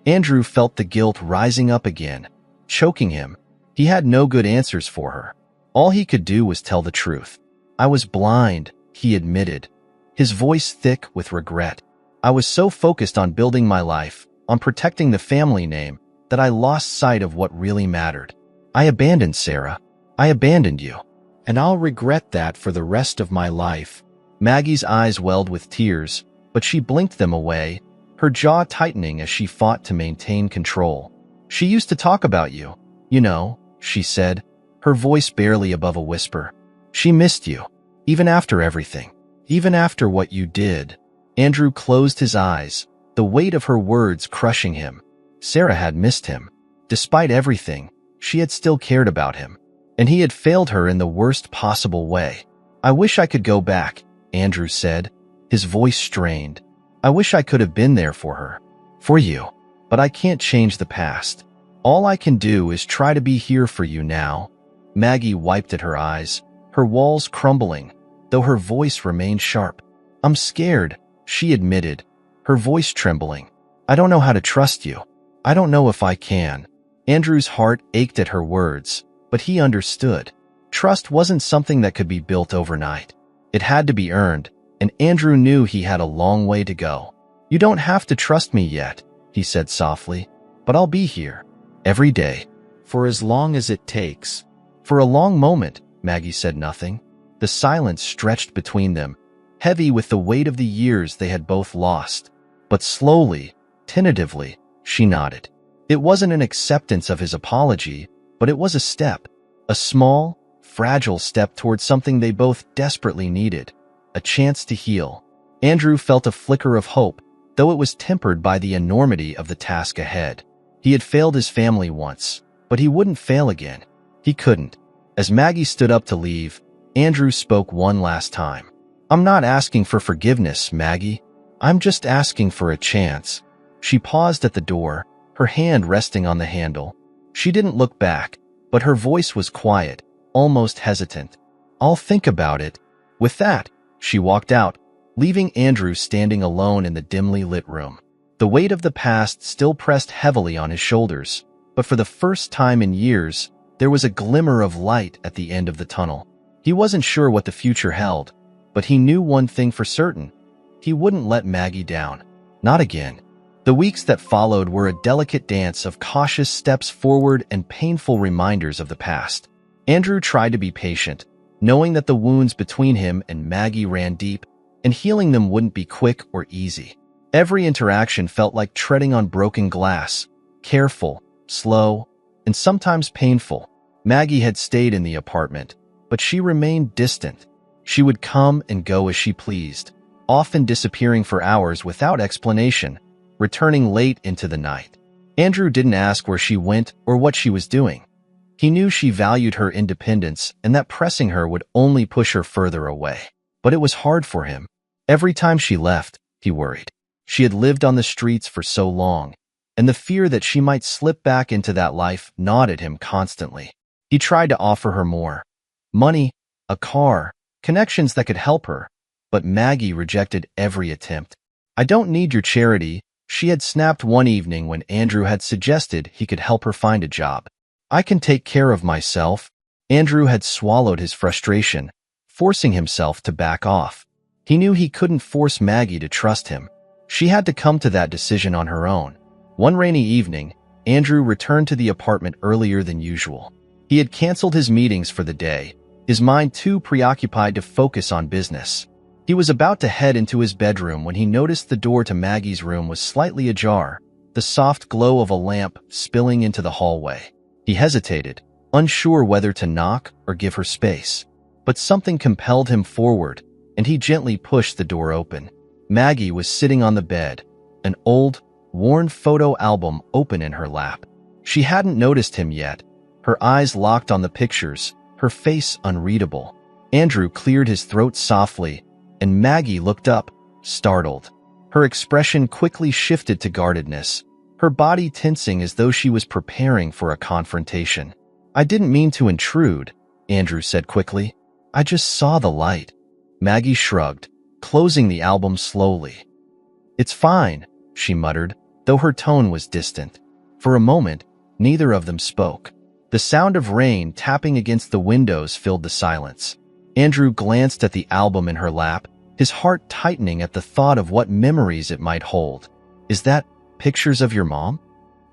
Andrew felt the guilt rising up again, choking him. He had no good answers for her. All he could do was tell the truth. "I was blind," he admitted, his voice thick with regret. "I was so focused on building my life, on protecting the family name, that I lost sight of what really mattered. I abandoned Sarah. I abandoned you. And I'll regret that for the rest of my life." Maggie's eyes welled with tears, but she blinked them away, her jaw tightening as she fought to maintain control. "She used to talk about you, you know," she said, her voice barely above a whisper. "She missed you, even after everything, even after what you did." Andrew closed his eyes, the weight of her words crushing him. Sarah had missed him. Despite everything, she had still cared about him, and he had failed her in the worst possible way. "I wish I could go back," Andrew said, his voice strained. "I wish I could have been there for her, for you, but I can't change the past. All I can do is try to be here for you now." Maggie wiped at her eyes, her walls crumbling, though her voice remained sharp. "I'm scared," she admitted, her voice trembling. "I don't know how to trust you. I don't know if I can." Andrew's heart ached at her words, but he understood. Trust wasn't something that could be built overnight. It had to be earned, and Andrew knew he had a long way to go. "You don't have to trust me yet," he said softly, "but I'll be here, every day, for as long as it takes." For a long moment, Maggie said nothing. The silence stretched between them, heavy with the weight of the years they had both lost. But slowly, tentatively, she nodded. It wasn't an acceptance of his apology, but it was a step. A small, fragile step towards something they both desperately needed. A chance to heal. Andrew felt a flicker of hope, though it was tempered by the enormity of the task ahead. He had failed his family once, but he wouldn't fail again. He couldn't. As Maggie stood up to leave, Andrew spoke one last time. "I'm not asking for forgiveness, Maggie. I'm just asking for a chance." She paused at the door, her hand resting on the handle. She didn't look back, but her voice was quiet, almost hesitant. "I'll think about it." With that, she walked out, leaving Andrew standing alone in the dimly lit room. The weight of the past still pressed heavily on his shoulders, but for the first time in years, there was a glimmer of light at the end of the tunnel. He wasn't sure what the future held, but he knew one thing for certain. He wouldn't let Maggie down. Not again. The weeks that followed were a delicate dance of cautious steps forward and painful reminders of the past. Andrew tried to be patient, knowing that the wounds between him and Maggie ran deep, and healing them wouldn't be quick or easy. Every interaction felt like treading on broken glass, careful, slow, and sometimes painful. Maggie had stayed in the apartment, but she remained distant. She would come and go as she pleased, often disappearing for hours without explanation, returning late into the night. Andrew didn't ask where she went or what she was doing. He knew she valued her independence and that pressing her would only push her further away. But it was hard for him. Every time she left, he worried. She had lived on the streets for so long, and the fear that she might slip back into that life gnawed at him constantly. He tried to offer her more. Money, a car, connections that could help her, but Maggie rejected every attempt. "I don't need your charity," she had snapped one evening when Andrew had suggested he could help her find a job. "I can take care of myself." Andrew had swallowed his frustration, forcing himself to back off. He knew he couldn't force Maggie to trust him. She had to come to that decision on her own. One rainy evening, Andrew returned to the apartment earlier than usual. He had canceled his meetings for the day, his mind too preoccupied to focus on business. He was about to head into his bedroom when he noticed the door to Maggie's room was slightly ajar, the soft glow of a lamp spilling into the hallway. He hesitated, unsure whether to knock or give her space. But something compelled him forward, and he gently pushed the door open. Maggie was sitting on the bed, an old, worn photo album open in her lap. She hadn't noticed him yet, her eyes locked on the pictures, her face unreadable. Andrew cleared his throat softly, and Maggie looked up, startled. Her expression quickly shifted to guardedness, her body tensing as though she was preparing for a confrontation. "I didn't mean to intrude," Andrew said quickly. "I just saw the light." Maggie shrugged, closing the album slowly. "It's fine," she muttered, though her tone was distant. For a moment, neither of them spoke. The sound of rain tapping against the windows filled the silence. Andrew glanced at the album in her lap, his heart tightening at the thought of what memories it might hold. "Is that pictures of your mom?"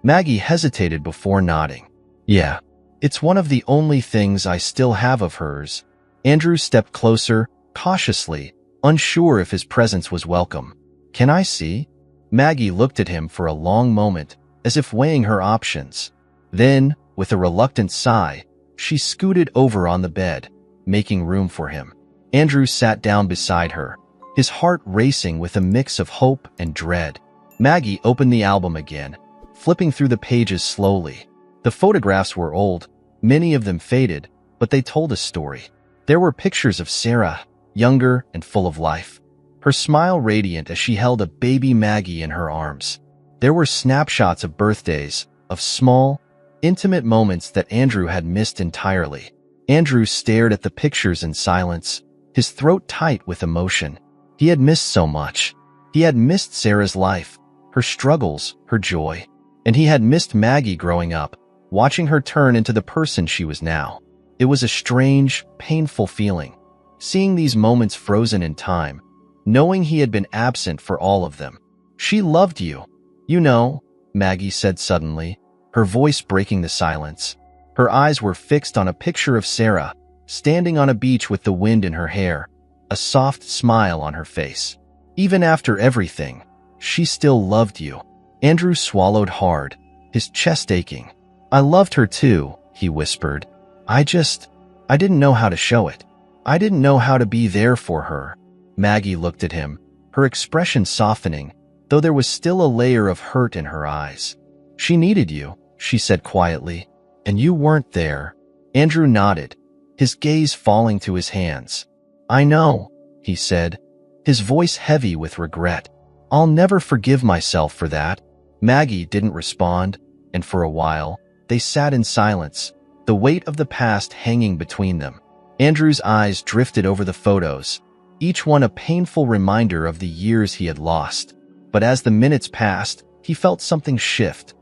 Maggie hesitated before nodding. "Yeah, it's one of the only things I still have of hers." Andrew stepped closer, cautiously, unsure if his presence was welcome. "Can I see?" Maggie looked at him for a long moment, as if weighing her options. Then, with a reluctant sigh, she scooted over on the bed, making room for him. Andrew sat down beside her, his heart racing with a mix of hope and dread. Maggie opened the album again, flipping through the pages slowly. The photographs were old, many of them faded, but they told a story. There were pictures of Sarah, younger and full of life, her smile radiant as she held a baby Maggie in her arms. There were snapshots of birthdays, of small, intimate moments that Andrew had missed entirely. Andrew stared at the pictures in silence, his throat tight with emotion. He had missed so much. He had missed Sarah's life, her struggles, her joy. And he had missed Maggie growing up, watching her turn into the person she was now. It was a strange, painful feeling, seeing these moments frozen in time, knowing he had been absent for all of them. "She loved you, you know," Maggie said suddenly, her voice breaking the silence. Her eyes were fixed on a picture of Sarah, standing on a beach with the wind in her hair, a soft smile on her face. "Even after everything, she still loved you." Andrew swallowed hard, his chest aching. "I loved her too," he whispered. I didn't know how to show it. I didn't know how to be there for her." Maggie looked at him, her expression softening, though there was still a layer of hurt in her eyes. "She needed you," she said quietly, "and you weren't there." Andrew nodded, his gaze falling to his hands. "I know," he said, his voice heavy with regret. "I'll never forgive myself for that." Maggie didn't respond, and for a while, they sat in silence, the weight of the past hanging between them. Andrew's eyes drifted over the photos, each one a painful reminder of the years he had lost. But as the minutes passed, he felt something shift,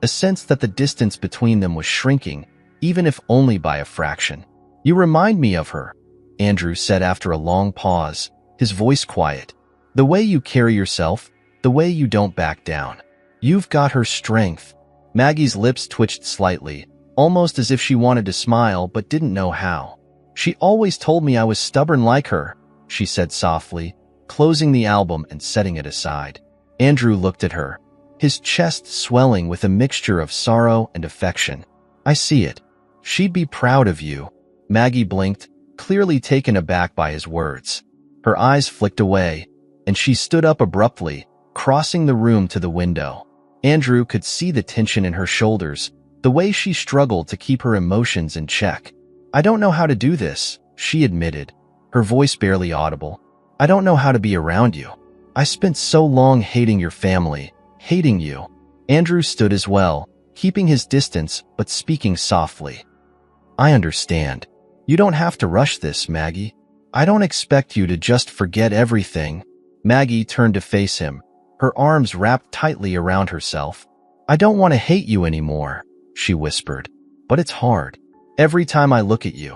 a sense that the distance between them was shrinking, even if only by a fraction. "You remind me of her," Andrew said after a long pause, his voice quiet. "The way you carry yourself, the way you don't back down. You've got her strength." Maggie's lips twitched slightly, almost as if she wanted to smile but didn't know how. "She always told me I was stubborn like her," she said softly, closing the album and setting it aside. Andrew looked at her, his chest swelling with a mixture of sorrow and affection. "I see it. She'd be proud of you." Maggie blinked, clearly taken aback by his words. Her eyes flicked away, and she stood up abruptly, crossing the room to the window. Andrew could see the tension in her shoulders, the way she struggled to keep her emotions in check. "I don't know how to do this," she admitted, her voice barely audible. "I don't know how to be around you. I spent so long hating your family, hating you." Andrew stood as well, keeping his distance but speaking softly. "I understand. You don't have to rush this, Maggie. I don't expect you to just forget everything." Maggie turned to face him, her arms wrapped tightly around herself. "I don't want to hate you anymore," she whispered, "but it's hard. Every time I look at you,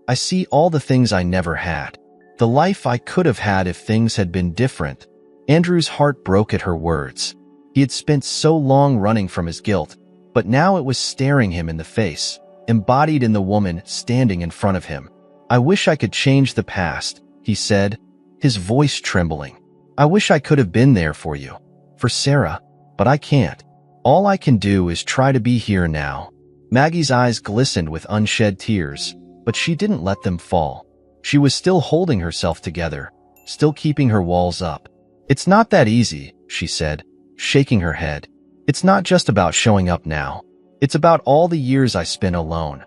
I see all the things I never had. The life I could have had if things had been different." Andrew's heart broke at her words. He had spent so long running from his guilt, but now it was staring him in the face, embodied in the woman standing in front of him. "I wish I could change the past," he said, his voice trembling. "I wish I could have been there for you, for Sarah, but I can't. All I can do is try to be here now." Maggie's eyes glistened with unshed tears, but she didn't let them fall. She was still holding herself together, still keeping her walls up. "It's not that easy," she said, shaking her head. "It's not just about showing up now. It's about all the years I spent alone.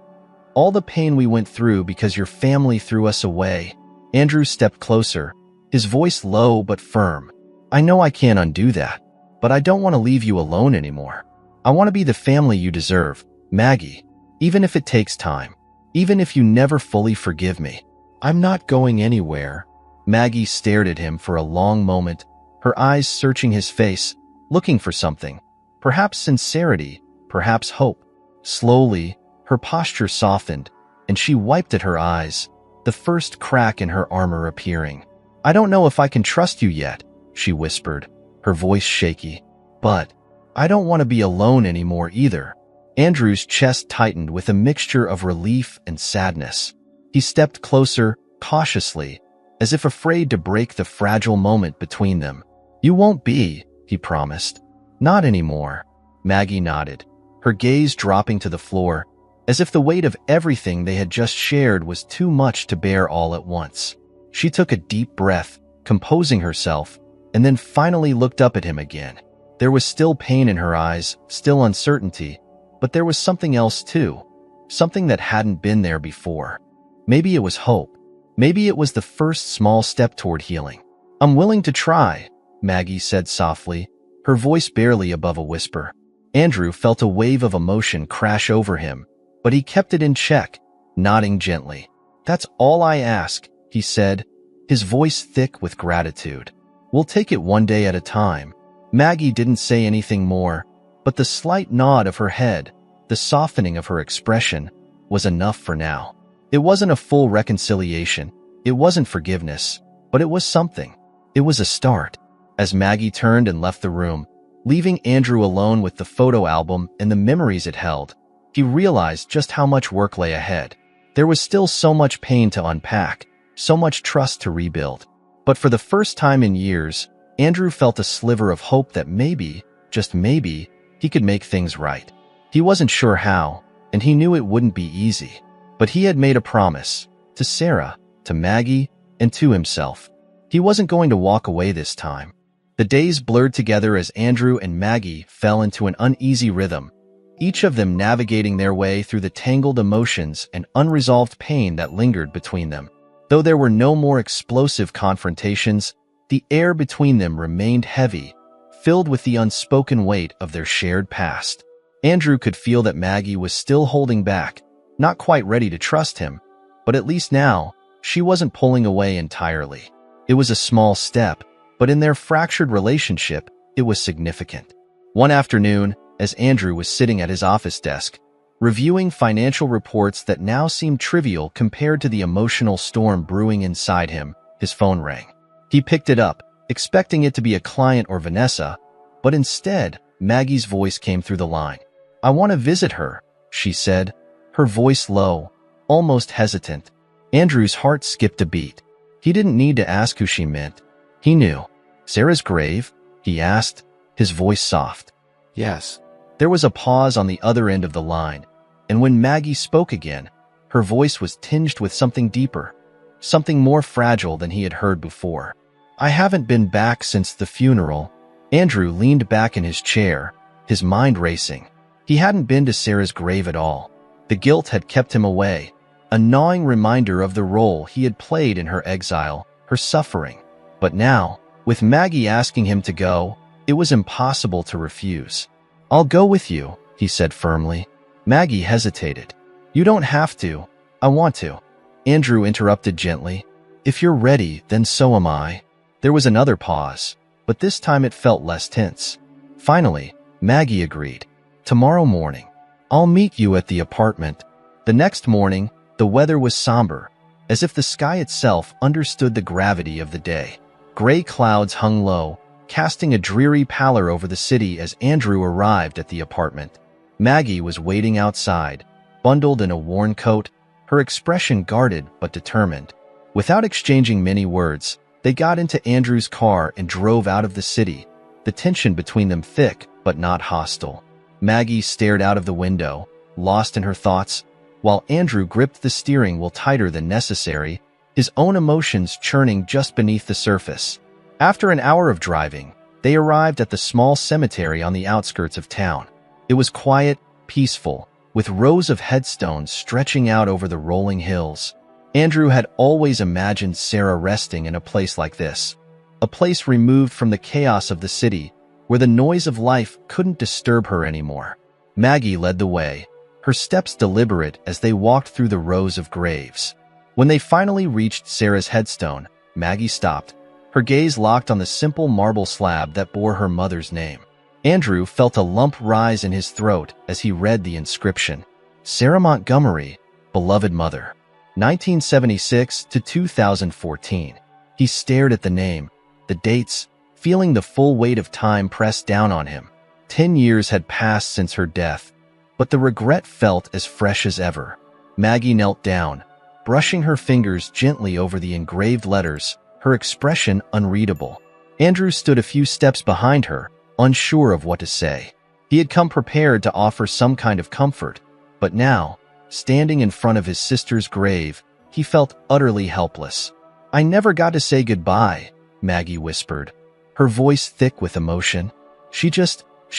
All the pain we went through because your family threw us away." Andrew stepped closer, his voice low but firm. "I know I can't undo that, but I don't want to leave you alone anymore. I want to be the family you deserve, Maggie, even if it takes time, even if you never fully forgive me. I'm not going anywhere." Maggie stared at him for a long moment, her eyes searching his face, looking for something, perhaps sincerity, perhaps hope. Slowly, her posture softened, and she wiped at her eyes, the first crack in her armor appearing. "I don't know if I can trust you yet," she whispered, her voice shaky. "But I don't want to be alone anymore either." Andrew's chest tightened with a mixture of relief and sadness. He stepped closer, cautiously, as if afraid to break the fragile moment between them. "You won't be," he promised. "Not anymore." Maggie nodded, her gaze dropping to the floor, as if the weight of everything they had just shared was too much to bear all at once. She took a deep breath, composing herself, and then finally looked up at him again. There was still pain in her eyes, still uncertainty, but there was something else too, something that hadn't been there before. Maybe it was hope. Maybe it was the first small step toward healing. "I'm willing to try," Maggie said softly, her voice barely above a whisper. Andrew felt a wave of emotion crash over him, but he kept it in check, nodding gently. "That's all I ask," he said, his voice thick with gratitude. "We'll take it one day at a time." Maggie didn't say anything more, but the slight nod of her head, the softening of her expression, was enough for now. It wasn't a full reconciliation, it wasn't forgiveness, but it was something. It was a start. As Maggie turned and left the room, leaving Andrew alone with the photo album and the memories it held, he realized just how much work lay ahead. There was still so much pain to unpack, so much trust to rebuild. But for the first time in years, Andrew felt a sliver of hope that maybe, just maybe, he could make things right. He wasn't sure how, and he knew it wouldn't be easy. But he had made a promise, to Sarah, to Maggie, and to himself. He wasn't going to walk away this time. The days blurred together as Andrew and Maggie fell into an uneasy rhythm, each of them navigating their way through the tangled emotions and unresolved pain that lingered between them. Though there were no more explosive confrontations, the air between them remained heavy, filled with the unspoken weight of their shared past. Andrew could feel that Maggie was still holding back, not quite ready to trust him, but at least now, she wasn't pulling away entirely. It was a small step, but in their fractured relationship, it was significant. One afternoon, as Andrew was sitting at his office desk, reviewing financial reports that now seemed trivial compared to the emotional storm brewing inside him, his phone rang. He picked it up, expecting it to be a client or Vanessa, but instead, Maggie's voice came through the line. "I want to visit her," she said, her voice low, almost hesitant. Andrew's heart skipped a beat. He didn't need to ask who she meant. He knew. Sarah's grave? He asked, his voice soft. Yes. There was a pause on the other end of the line, and when Maggie spoke again, her voice was tinged with something deeper, something more fragile than he had heard before. I haven't been back since the funeral. Andrew leaned back in his chair, his mind racing. He hadn't been to Sarah's grave at all. The guilt had kept him away, a gnawing reminder of the role he had played in her exile, her suffering. But now, with Maggie asking him to go, it was impossible to refuse. I'll go with you, he said firmly. Maggie hesitated. You don't have to. I want to. Andrew interrupted gently. If you're ready, then so am I. There was another pause, but this time it felt less tense. Finally, Maggie agreed. Tomorrow morning. I'll meet you at the apartment. The next morning, the weather was somber, as if the sky itself understood the gravity of the day. Gray clouds hung low, casting a dreary pallor over the city as Andrew arrived at the apartment. Maggie was waiting outside, bundled in a worn coat, her expression guarded but determined. Without exchanging many words, they got into Andrew's car and drove out of the city, the tension between them thick but not hostile. Maggie stared out of the window, lost in her thoughts, while Andrew gripped the steering wheel tighter than necessary, his own emotions churning just beneath the surface. After an hour of driving, they arrived at the small cemetery on the outskirts of town. It was quiet, peaceful, with rows of headstones stretching out over the rolling hills. Andrew had always imagined Sarah resting in a place like this, a place removed from the chaos of the city, where the noise of life couldn't disturb her anymore. Maggie led the way, her steps deliberate as they walked through the rows of graves. When they finally reached Sarah's headstone, Maggie stopped, her gaze locked on the simple marble slab that bore her mother's name. Andrew felt a lump rise in his throat as he read the inscription. Sarah Montgomery, beloved mother. 1976 to 2014. He stared at the name, the dates, feeling the full weight of time pressed down on him. 10 years had passed since her death, but the regret felt as fresh as ever. Maggie knelt down, brushing her fingers gently over the engraved letters, her expression unreadable. Andrew stood a few steps behind her, unsure of what to say. He had come prepared to offer some kind of comfort, but now, standing in front of his sister's grave, he felt utterly helpless. I never got to say goodbye, Maggie whispered, her voice thick with emotion. She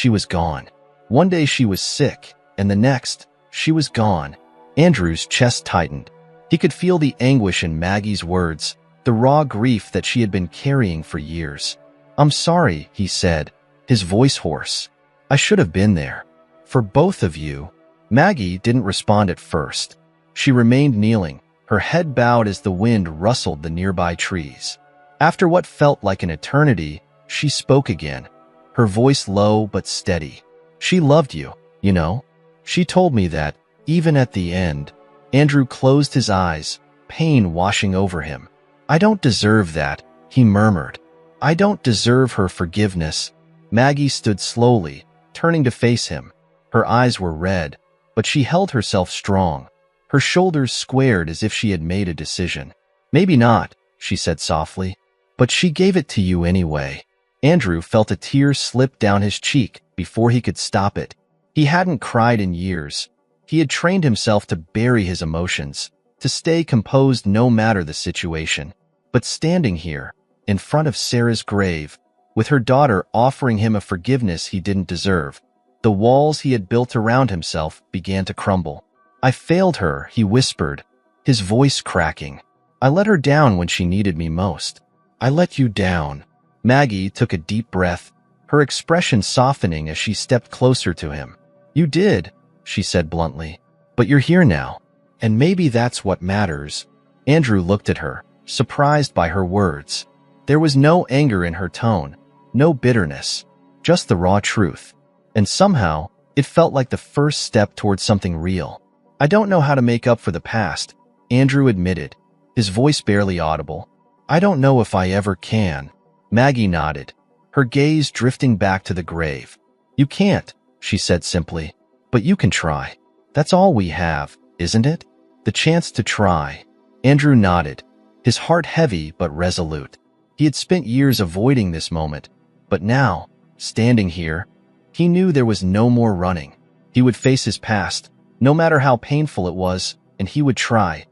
was gone. One day she was sick, and the next, she was gone. Andrew's chest tightened. He could feel the anguish in Maggie's words, the raw grief that she had been carrying for years. I'm sorry, he said, his voice hoarse. I should have been there. For both of you. Maggie didn't respond at first. She remained kneeling, her head bowed as the wind rustled the nearby trees. After what felt like an eternity, she spoke again, her voice low but steady. She loved you, you know. She told me that, even at the end. Andrew closed his eyes, pain washing over him. I don't deserve that, he murmured. I don't deserve her forgiveness. Maggie stood slowly, turning to face him. Her eyes were red, but she held herself strong, her shoulders squared as if she had made a decision. Maybe not, she said softly, but she gave it to you anyway. Andrew felt a tear slip down his cheek before he could stop it. He hadn't cried in years. He had trained himself to bury his emotions, to stay composed no matter the situation. But standing here, in front of Sarah's grave, with her daughter offering him a forgiveness he didn't deserve, the walls he had built around himself began to crumble. I failed her, he whispered, his voice cracking. I let her down when she needed me most. I let you down. Maggie took a deep breath, her expression softening as she stepped closer to him. You did, she said bluntly, but you're here now, and maybe that's what matters. Andrew looked at her, surprised by her words. There was no anger in her tone, no bitterness, just the raw truth. And somehow, it felt like the first step towards something real. I don't know how to make up for the past, Andrew admitted, his voice barely audible. I don't know if I ever can. Maggie nodded, her gaze drifting back to the grave. You can't, she said simply, but you can try. That's all we have. isn't it? The chance to try. Andrew nodded, his heart heavy but resolute. He had spent years avoiding this moment, but now, standing here, he knew there was no more running. He would face his past, no matter how painful it was, and he would try,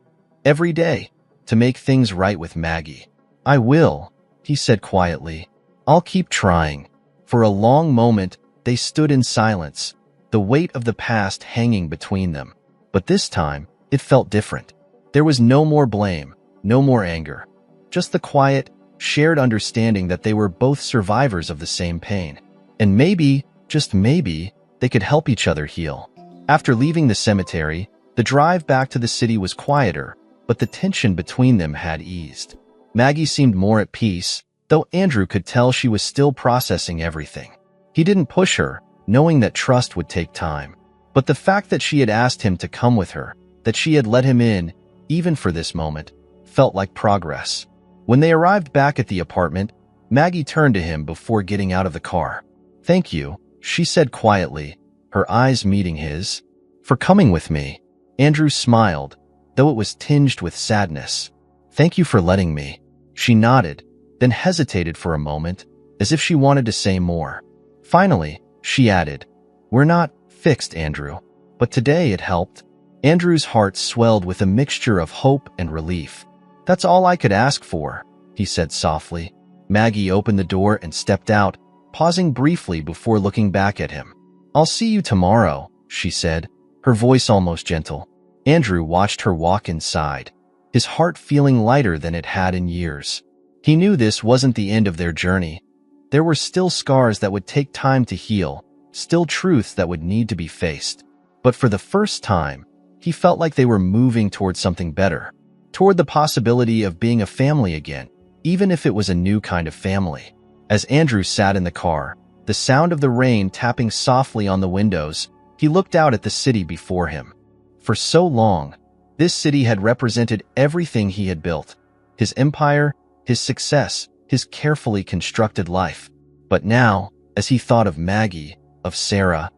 every day, to make things right with Maggie. I will, he said quietly. I'll keep trying. For a long moment, they stood in silence, the weight of the past hanging between them. But this time, it felt different. There was no more blame, no more anger. Just the quiet, shared understanding that they were both survivors of the same pain. And maybe, just maybe, they could help each other heal. After leaving the cemetery, the drive back to the city was quieter, but the tension between them had eased. Maggie seemed more at peace, though Andrew could tell she was still processing everything. He didn't push her, knowing that trust would take time. But the fact that she had asked him to come with her, that she had let him in, even for this moment, felt like progress. When they arrived back at the apartment, Maggie turned to him before getting out of the car. Thank you, she said quietly, her eyes meeting his. For coming with me. Andrew smiled, though it was tinged with sadness. Thank you for letting me. She nodded, then hesitated for a moment, as if she wanted to say more. Finally, she added, We're not fixed, Andrew. But today it helped. Andrew's heart swelled with a mixture of hope and relief. That's all I could ask for, he said softly. Maggie opened the door and stepped out, pausing briefly before looking back at him. I'll see you tomorrow, she said, her voice almost gentle. Andrew watched her walk inside, his heart feeling lighter than it had in years. He knew this wasn't the end of their journey. There were still scars that would take time to heal, still truths that would need to be faced. But for the first time, he felt like they were moving toward something better, toward the possibility of being a family again, even if it was a new kind of family. As Andrew sat in the car, the sound of the rain tapping softly on the windows, he looked out at the city before him. For so long, this city had represented everything he had built, his empire, his success, his carefully constructed life. But now, as he thought of Maggie, of Sarah,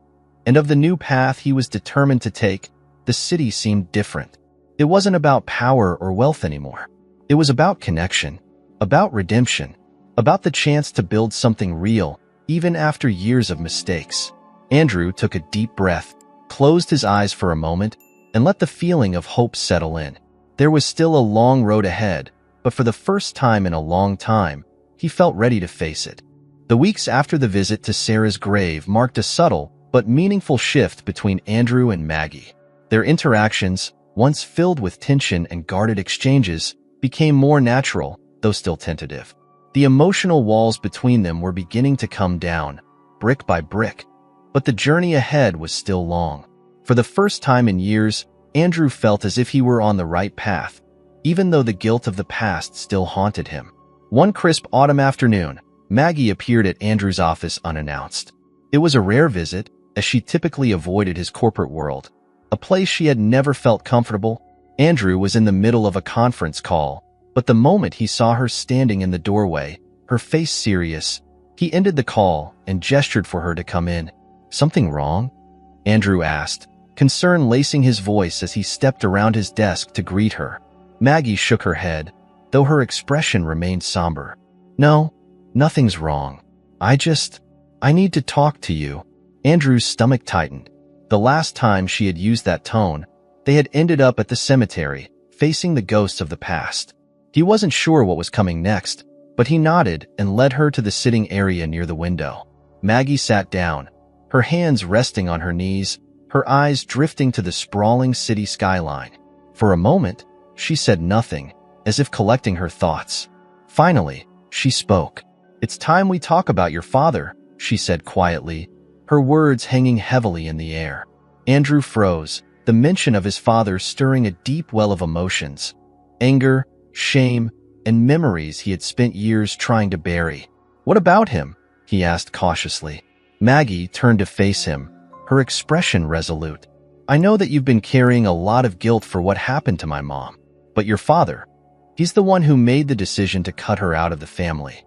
and of the new path he was determined to take, the city seemed different. It wasn't about power or wealth anymore. It was about connection, about redemption, about the chance to build something real, even after years of mistakes. Andrew took a deep breath, closed his eyes for a moment, and let the feeling of hope settle in. There was still a long road ahead, but for the first time in a long time, he felt ready to face it. The weeks after the visit to Sarah's grave marked a subtle but meaningful shift between Andrew and Maggie. Their interactions, once filled with tension and guarded exchanges, became more natural, though still tentative. The emotional walls between them were beginning to come down, brick by brick, but the journey ahead was still long. For the first time in years, Andrew felt as if he were on the right path, even though the guilt of the past still haunted him. One crisp autumn afternoon, Maggie appeared at Andrew's office unannounced. It was a rare visit, as she typically avoided his corporate world, a place she had never felt comfortable. Andrew was in the middle of a conference call, but the moment he saw her standing in the doorway, her face serious, he ended the call and gestured for her to come in. Something wrong? Andrew asked, concern lacing his voice as he stepped around his desk to greet her. Maggie shook her head, though her expression remained somber. No, nothing's wrong. I need to talk to you. Andrew's stomach tightened. The last time she had used that tone, they had ended up at the cemetery, facing the ghosts of the past. He wasn't sure what was coming next, but he nodded and led her to the sitting area near the window. Maggie sat down, her hands resting on her knees, her eyes drifting to the sprawling city skyline. For a moment, she said nothing, as if collecting her thoughts. Finally, she spoke. It's time we talk about your father, she said quietly, her words hanging heavily in the air. Andrew froze, the mention of his father stirring a deep well of emotions. Anger, shame, and memories he had spent years trying to bury. What about him? He asked cautiously. Maggie turned to face him, her expression resolute. I know that you've been carrying a lot of guilt for what happened to my mom. But your father, he's the one who made the decision to cut her out of the family.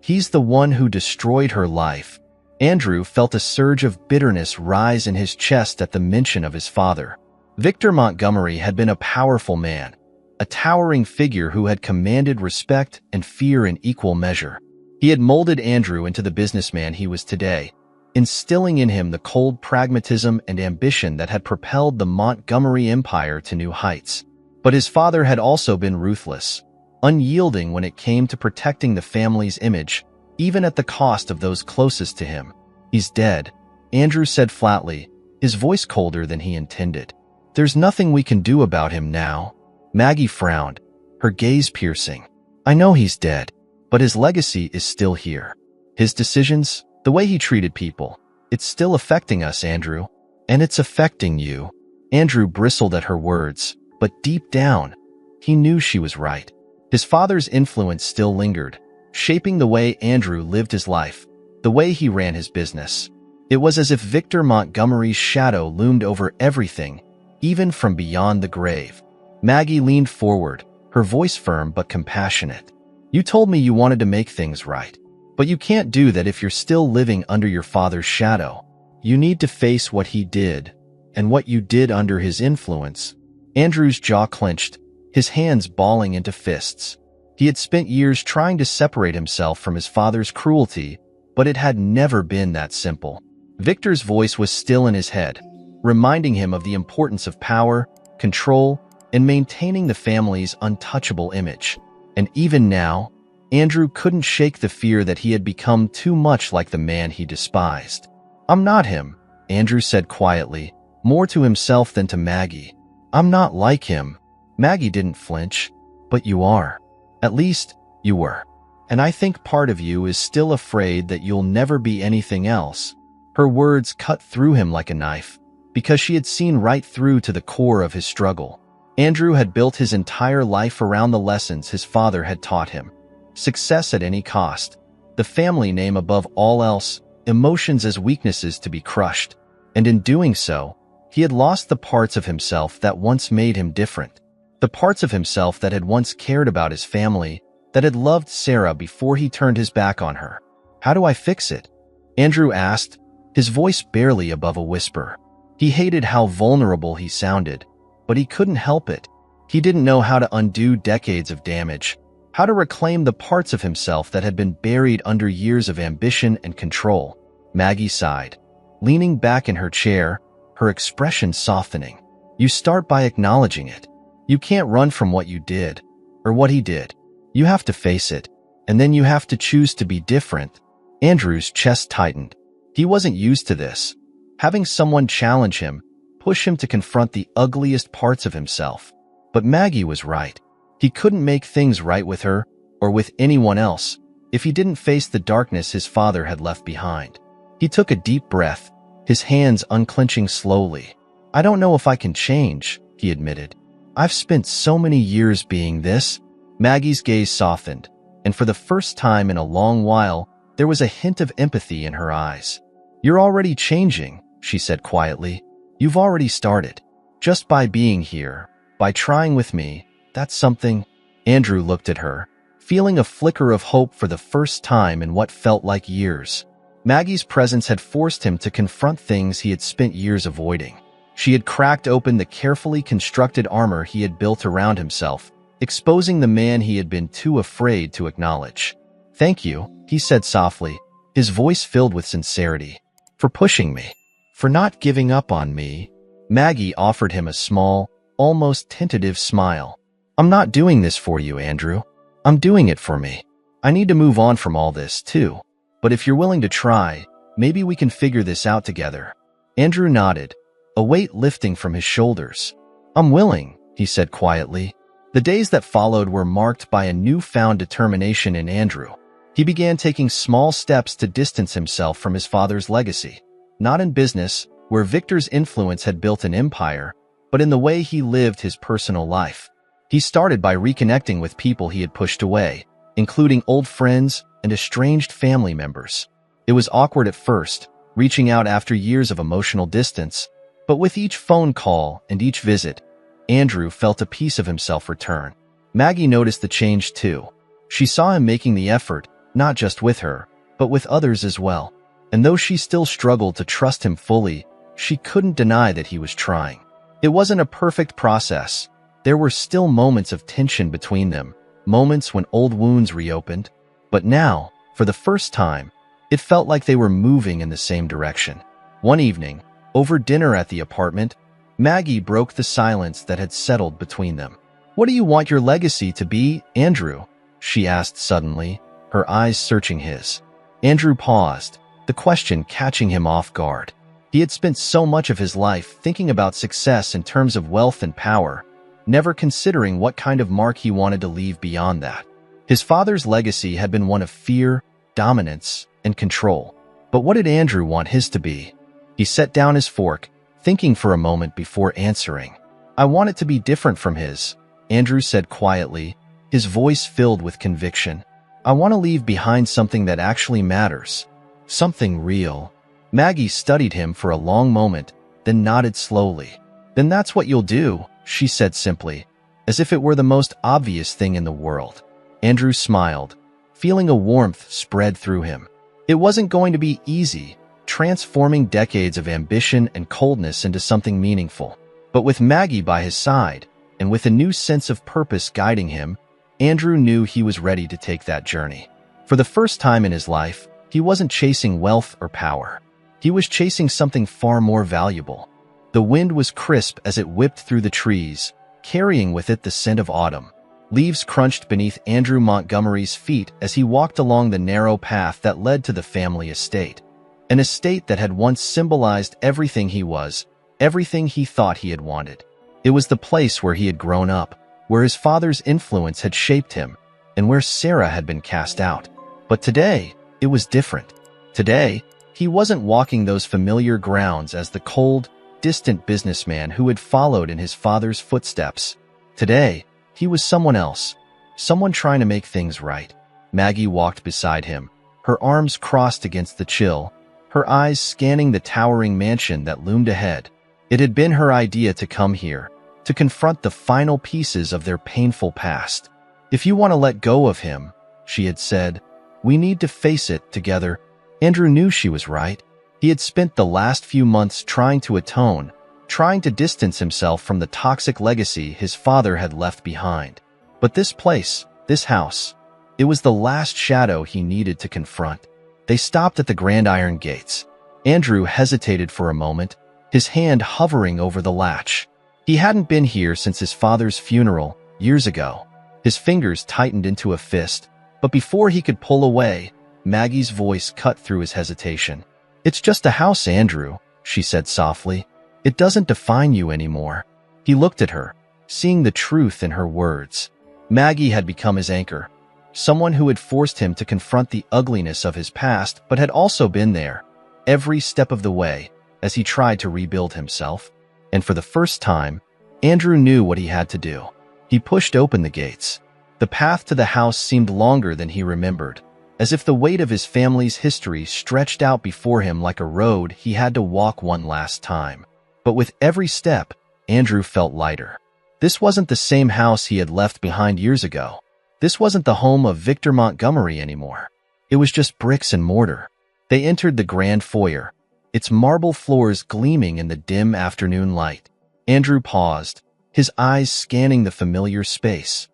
He's the one who destroyed her life. Andrew felt a surge of bitterness rise in his chest at the mention of his father. Victor Montgomery had been a powerful man, a towering figure who had commanded respect and fear in equal measure. He had molded Andrew into the businessman he was today, instilling in him the cold pragmatism and ambition that had propelled the Montgomery Empire to new heights. But his father had also been ruthless, unyielding when it came to protecting the family's image, even at the cost of those closest to him. "He's dead," Andrew said flatly, his voice colder than he intended. "There's nothing we can do about him now." Maggie frowned, her gaze piercing. "I know he's dead, but his legacy is still here. His decisions, the way he treated people, it's still affecting us, Andrew. And it's affecting you." Andrew bristled at her words, but deep down, he knew she was right. His father's influence still lingered, shaping the way Andrew lived his life, the way he ran his business. It was as if Victor Montgomery's shadow loomed over everything, even from beyond the grave. Maggie leaned forward, her voice firm but compassionate. "You told me you wanted to make things right. But you can't do that if you're still living under your father's shadow. You need to face what he did, and what you did under his influence." Andrew's jaw clenched, his hands balling into fists. He had spent years trying to separate himself from his father's cruelty, but it had never been that simple. Victor's voice was still in his head, reminding him of the importance of power, control, and maintaining the family's untouchable image. And even now, Andrew couldn't shake the fear that he had become too much like the man he despised. "I'm not him," Andrew said quietly, more to himself than to Maggie. "I'm not like him." Maggie didn't flinch. "But you are. At least, you were. And I think part of you is still afraid that you'll never be anything else." Her words cut through him like a knife, because she had seen right through to the core of his struggle. Andrew had built his entire life around the lessons his father had taught him. Success at any cost, the family name above all else, emotions as weaknesses to be crushed. And in doing so, he had lost the parts of himself that once made him different. The parts of himself that had once cared about his family, that had loved Sarah before he turned his back on her. "How do I fix it?" Andrew asked, his voice barely above a whisper. He hated how vulnerable he sounded, but he couldn't help it. He didn't know how to undo decades of damage, how to reclaim the parts of himself that had been buried under years of ambition and control. Maggie sighed, leaning back in her chair, her expression softening. "You start by acknowledging it. You can't run from what you did, or what he did. You have to face it, and then you have to choose to be different." Andrew's chest tightened. He wasn't used to this. Having someone challenge him, push him to confront the ugliest parts of himself. But Maggie was right. He couldn't make things right with her, or with anyone else, if he didn't face the darkness his father had left behind. He took a deep breath, his hands unclenching slowly. "I don't know if I can change," he admitted. "I've spent so many years being this." Maggie's gaze softened, and for the first time in a long while, there was a hint of empathy in her eyes. "You're already changing," she said quietly. "You've already started. Just by being here, by trying with me, that's something." Andrew looked at her, feeling a flicker of hope for the first time in what felt like years. Maggie's presence had forced him to confront things he had spent years avoiding. She had cracked open the carefully constructed armor he had built around himself, exposing the man he had been too afraid to acknowledge. "Thank you," he said softly, his voice filled with sincerity. "For pushing me. For not giving up on me." Maggie offered him a small, almost tentative smile. "I'm not doing this for you, Andrew. I'm doing it for me. I need to move on from all this, too. But if you're willing to try, maybe we can figure this out together." Andrew nodded, a weight lifting from his shoulders. "I'm willing," he said quietly. The days that followed were marked by a newfound determination in Andrew. He began taking small steps to distance himself from his father's legacy, not in business, where Victor's influence had built an empire, but in the way he lived his personal life. He started by reconnecting with people he had pushed away, including old friends and estranged family members. It was awkward at first, reaching out after years of emotional distance, but with each phone call and each visit, Andrew felt a piece of himself return. Maggie noticed the change too. She saw him making the effort, not just with her, but with others as well. And though she still struggled to trust him fully, she couldn't deny that he was trying. It wasn't a perfect process. There were still moments of tension between them, moments when old wounds reopened. But now, for the first time, it felt like they were moving in the same direction. One evening, over dinner at the apartment, Maggie broke the silence that had settled between them. "What do you want your legacy to be, Andrew?" she asked suddenly, her eyes searching his. Andrew paused, the question catching him off guard. He had spent so much of his life thinking about success in terms of wealth and power, never considering what kind of mark he wanted to leave beyond that. His father's legacy had been one of fear, dominance, and control. But what did Andrew want his to be? He set down his fork, thinking for a moment before answering. "I want it to be different from his," Andrew said quietly, his voice filled with conviction. "I want to leave behind something that actually matters. Something real." Maggie studied him for a long moment, then nodded slowly. "Then that's what you'll do," she said simply, as if it were the most obvious thing in the world. Andrew smiled, feeling a warmth spread through him. It wasn't going to be easy, transforming decades of ambition and coldness into something meaningful. But with Maggie by his side, and with a new sense of purpose guiding him, Andrew knew he was ready to take that journey. For the first time in his life, he wasn't chasing wealth or power. He was chasing something far more valuable. The wind was crisp as it whipped through the trees, carrying with it the scent of autumn. Leaves crunched beneath Andrew Montgomery's feet as he walked along the narrow path that led to the family estate. An estate that had once symbolized everything he was, everything he thought he had wanted. It was the place where he had grown up, where his father's influence had shaped him, and where Sarah had been cast out. But today, it was different. Today, he wasn't walking those familiar grounds as the cold, distant businessman who had followed in his father's footsteps. Today, he was someone else, someone trying to make things right. Maggie walked beside him, her arms crossed against the chill, her eyes scanning the towering mansion that loomed ahead. It had been her idea to come here, to confront the final pieces of their painful past. "If you want to let go of him," she had said, "we need to face it together." Andrew knew she was right. He had spent the last few months trying to atone, trying to distance himself from the toxic legacy his father had left behind. But this place, this house, it was the last shadow he needed to confront. They stopped at the grand iron gates. Andrew hesitated for a moment, his hand hovering over the latch. He hadn't been here since his father's funeral, years ago. His fingers tightened into a fist, but before he could pull away, Maggie's voice cut through his hesitation. "It's just a house, Andrew," she said softly. "It doesn't define you anymore." He looked at her, seeing the truth in her words. Maggie had become his anchor, someone who had forced him to confront the ugliness of his past but had also been there, every step of the way, as he tried to rebuild himself. And for the first time, Andrew knew what he had to do. He pushed open the gates. The path to the house seemed longer than he remembered, as if the weight of his family's history stretched out before him like a road he had to walk one last time. But with every step, Andrew felt lighter. This wasn't the same house he had left behind years ago. This wasn't the home of Victor Montgomery anymore. It was just bricks and mortar. They entered the grand foyer, its marble floors gleaming in the dim afternoon light. Andrew paused, his eyes scanning the familiar space.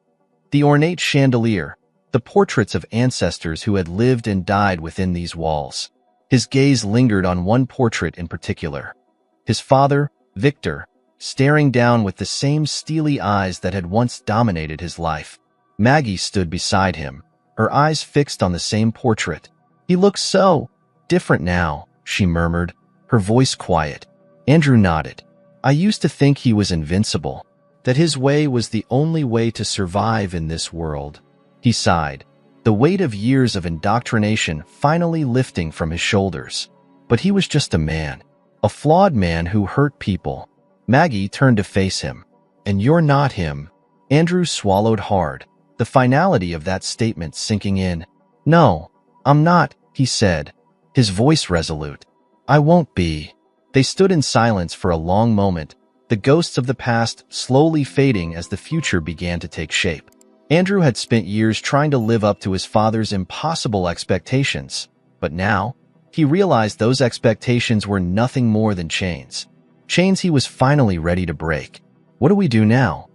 The ornate chandelier, the portraits of ancestors who had lived and died within these walls. His gaze lingered on one portrait in particular. His father, Victor, staring down with the same steely eyes that had once dominated his life. Maggie stood beside him, her eyes fixed on the same portrait. "He looks so different now," she murmured, her voice quiet. Andrew nodded. "I used to think he was invincible, that his way was the only way to survive in this world." He sighed, the weight of years of indoctrination finally lifting from his shoulders. But he was just a man, a flawed man who hurt people. Maggie turned to face him. "And you're not him." Andrew swallowed hard, the finality of that statement sinking in. "No, I'm not," he said, his voice resolute. "I won't be." They stood in silence for a long moment, the ghosts of the past slowly fading as the future began to take shape. Andrew had spent years trying to live up to his father's impossible expectations, but now, he realized those expectations were nothing more than chains. Chains he was finally ready to break. "What do we do now?"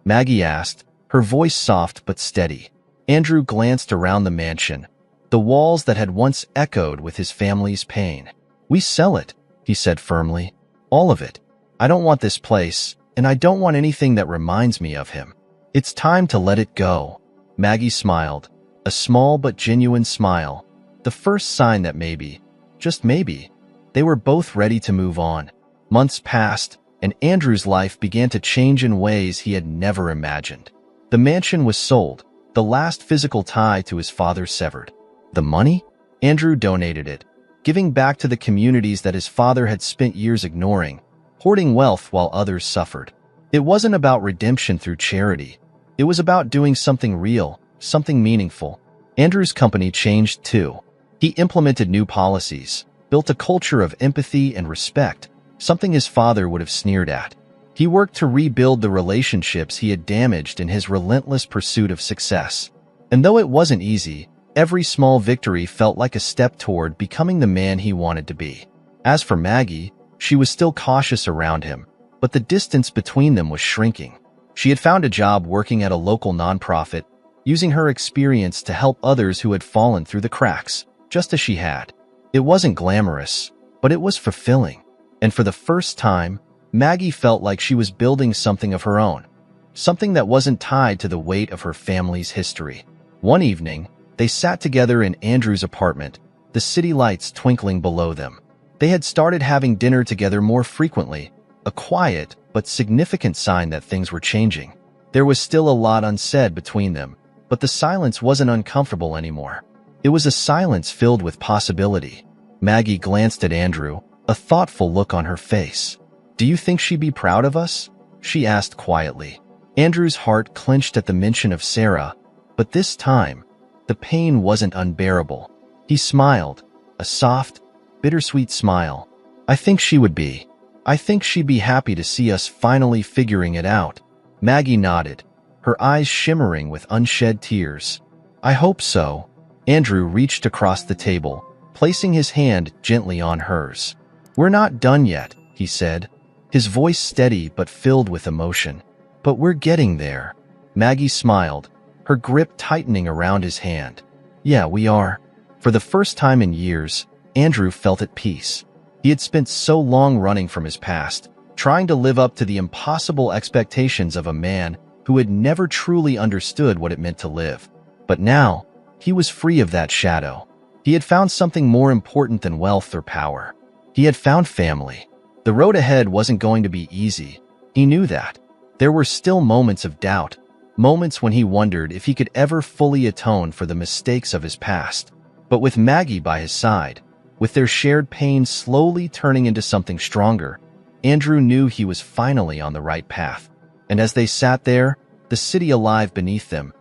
Maggie asked, her voice soft but steady. Andrew glanced around the mansion, the walls that had once echoed with his family's pain. "We sell it," he said firmly. "All of it. I don't want this place, and I don't want anything that reminds me of him. It's time to let it go." Maggie smiled, a small but genuine smile, the first sign that maybe, just maybe, they were both ready to move on. Months passed, and Andrew's life began to change in ways he had never imagined. The mansion was sold, the last physical tie to his father severed. The money? Andrew donated it, giving back to the communities that his father had spent years ignoring, hoarding wealth while others suffered. It wasn't about redemption through charity. It was about doing something real, something meaningful. Andrew's company changed too. He implemented new policies, built a culture of empathy and respect, something his father would have sneered at. He worked to rebuild the relationships he had damaged in his relentless pursuit of success. And though it wasn't easy, every small victory felt like a step toward becoming the man he wanted to be. As for Maggie, she was still cautious around him, but the distance between them was shrinking. She had found a job working at a local nonprofit, using her experience to help others who had fallen through the cracks, just as she had. It wasn't glamorous, but it was fulfilling. And for the first time, Maggie felt like she was building something of her own, something that wasn't tied to the weight of her family's history. One evening, they sat together in Andrew's apartment, the city lights twinkling below them. They had started having dinner together more frequently, a quiet but significant sign that things were changing. There was still a lot unsaid between them, but the silence wasn't uncomfortable anymore. It was a silence filled with possibility. Maggie glanced at Andrew, a thoughtful look on her face. "Do you think she'd be proud of us?" she asked quietly. Andrew's heart clenched at the mention of Sarah, but this time, the pain wasn't unbearable. He smiled, a soft, bittersweet smile. "I think she would be. I think she'd be happy to see us finally figuring it out." Maggie nodded, her eyes shimmering with unshed tears. "I hope so." Andrew reached across the table, placing his hand gently on hers. "We're not done yet," he said, his voice steady but filled with emotion. "But we're getting there." Maggie smiled, her grip tightening around his hand. "Yeah, we are." For the first time in years, Andrew felt at peace. He had spent so long running from his past, trying to live up to the impossible expectations of a man who had never truly understood what it meant to live. But now, he was free of that shadow. He had found something more important than wealth or power. He had found family. The road ahead wasn't going to be easy. He knew that. There were still moments of doubt, moments when he wondered if he could ever fully atone for the mistakes of his past. But with Maggie by his side, with their shared pain slowly turning into something stronger, Andrew knew he was finally on the right path. And as they sat there, the city alive beneath them,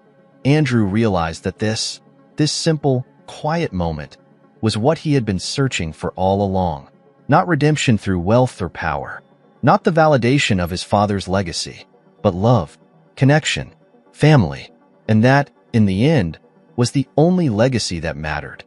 Andrew realized that this simple, quiet moment was what he had been searching for all along. Not redemption through wealth or power, not the validation of his father's legacy, but love, connection, family. And that, in the end, was the only legacy that mattered.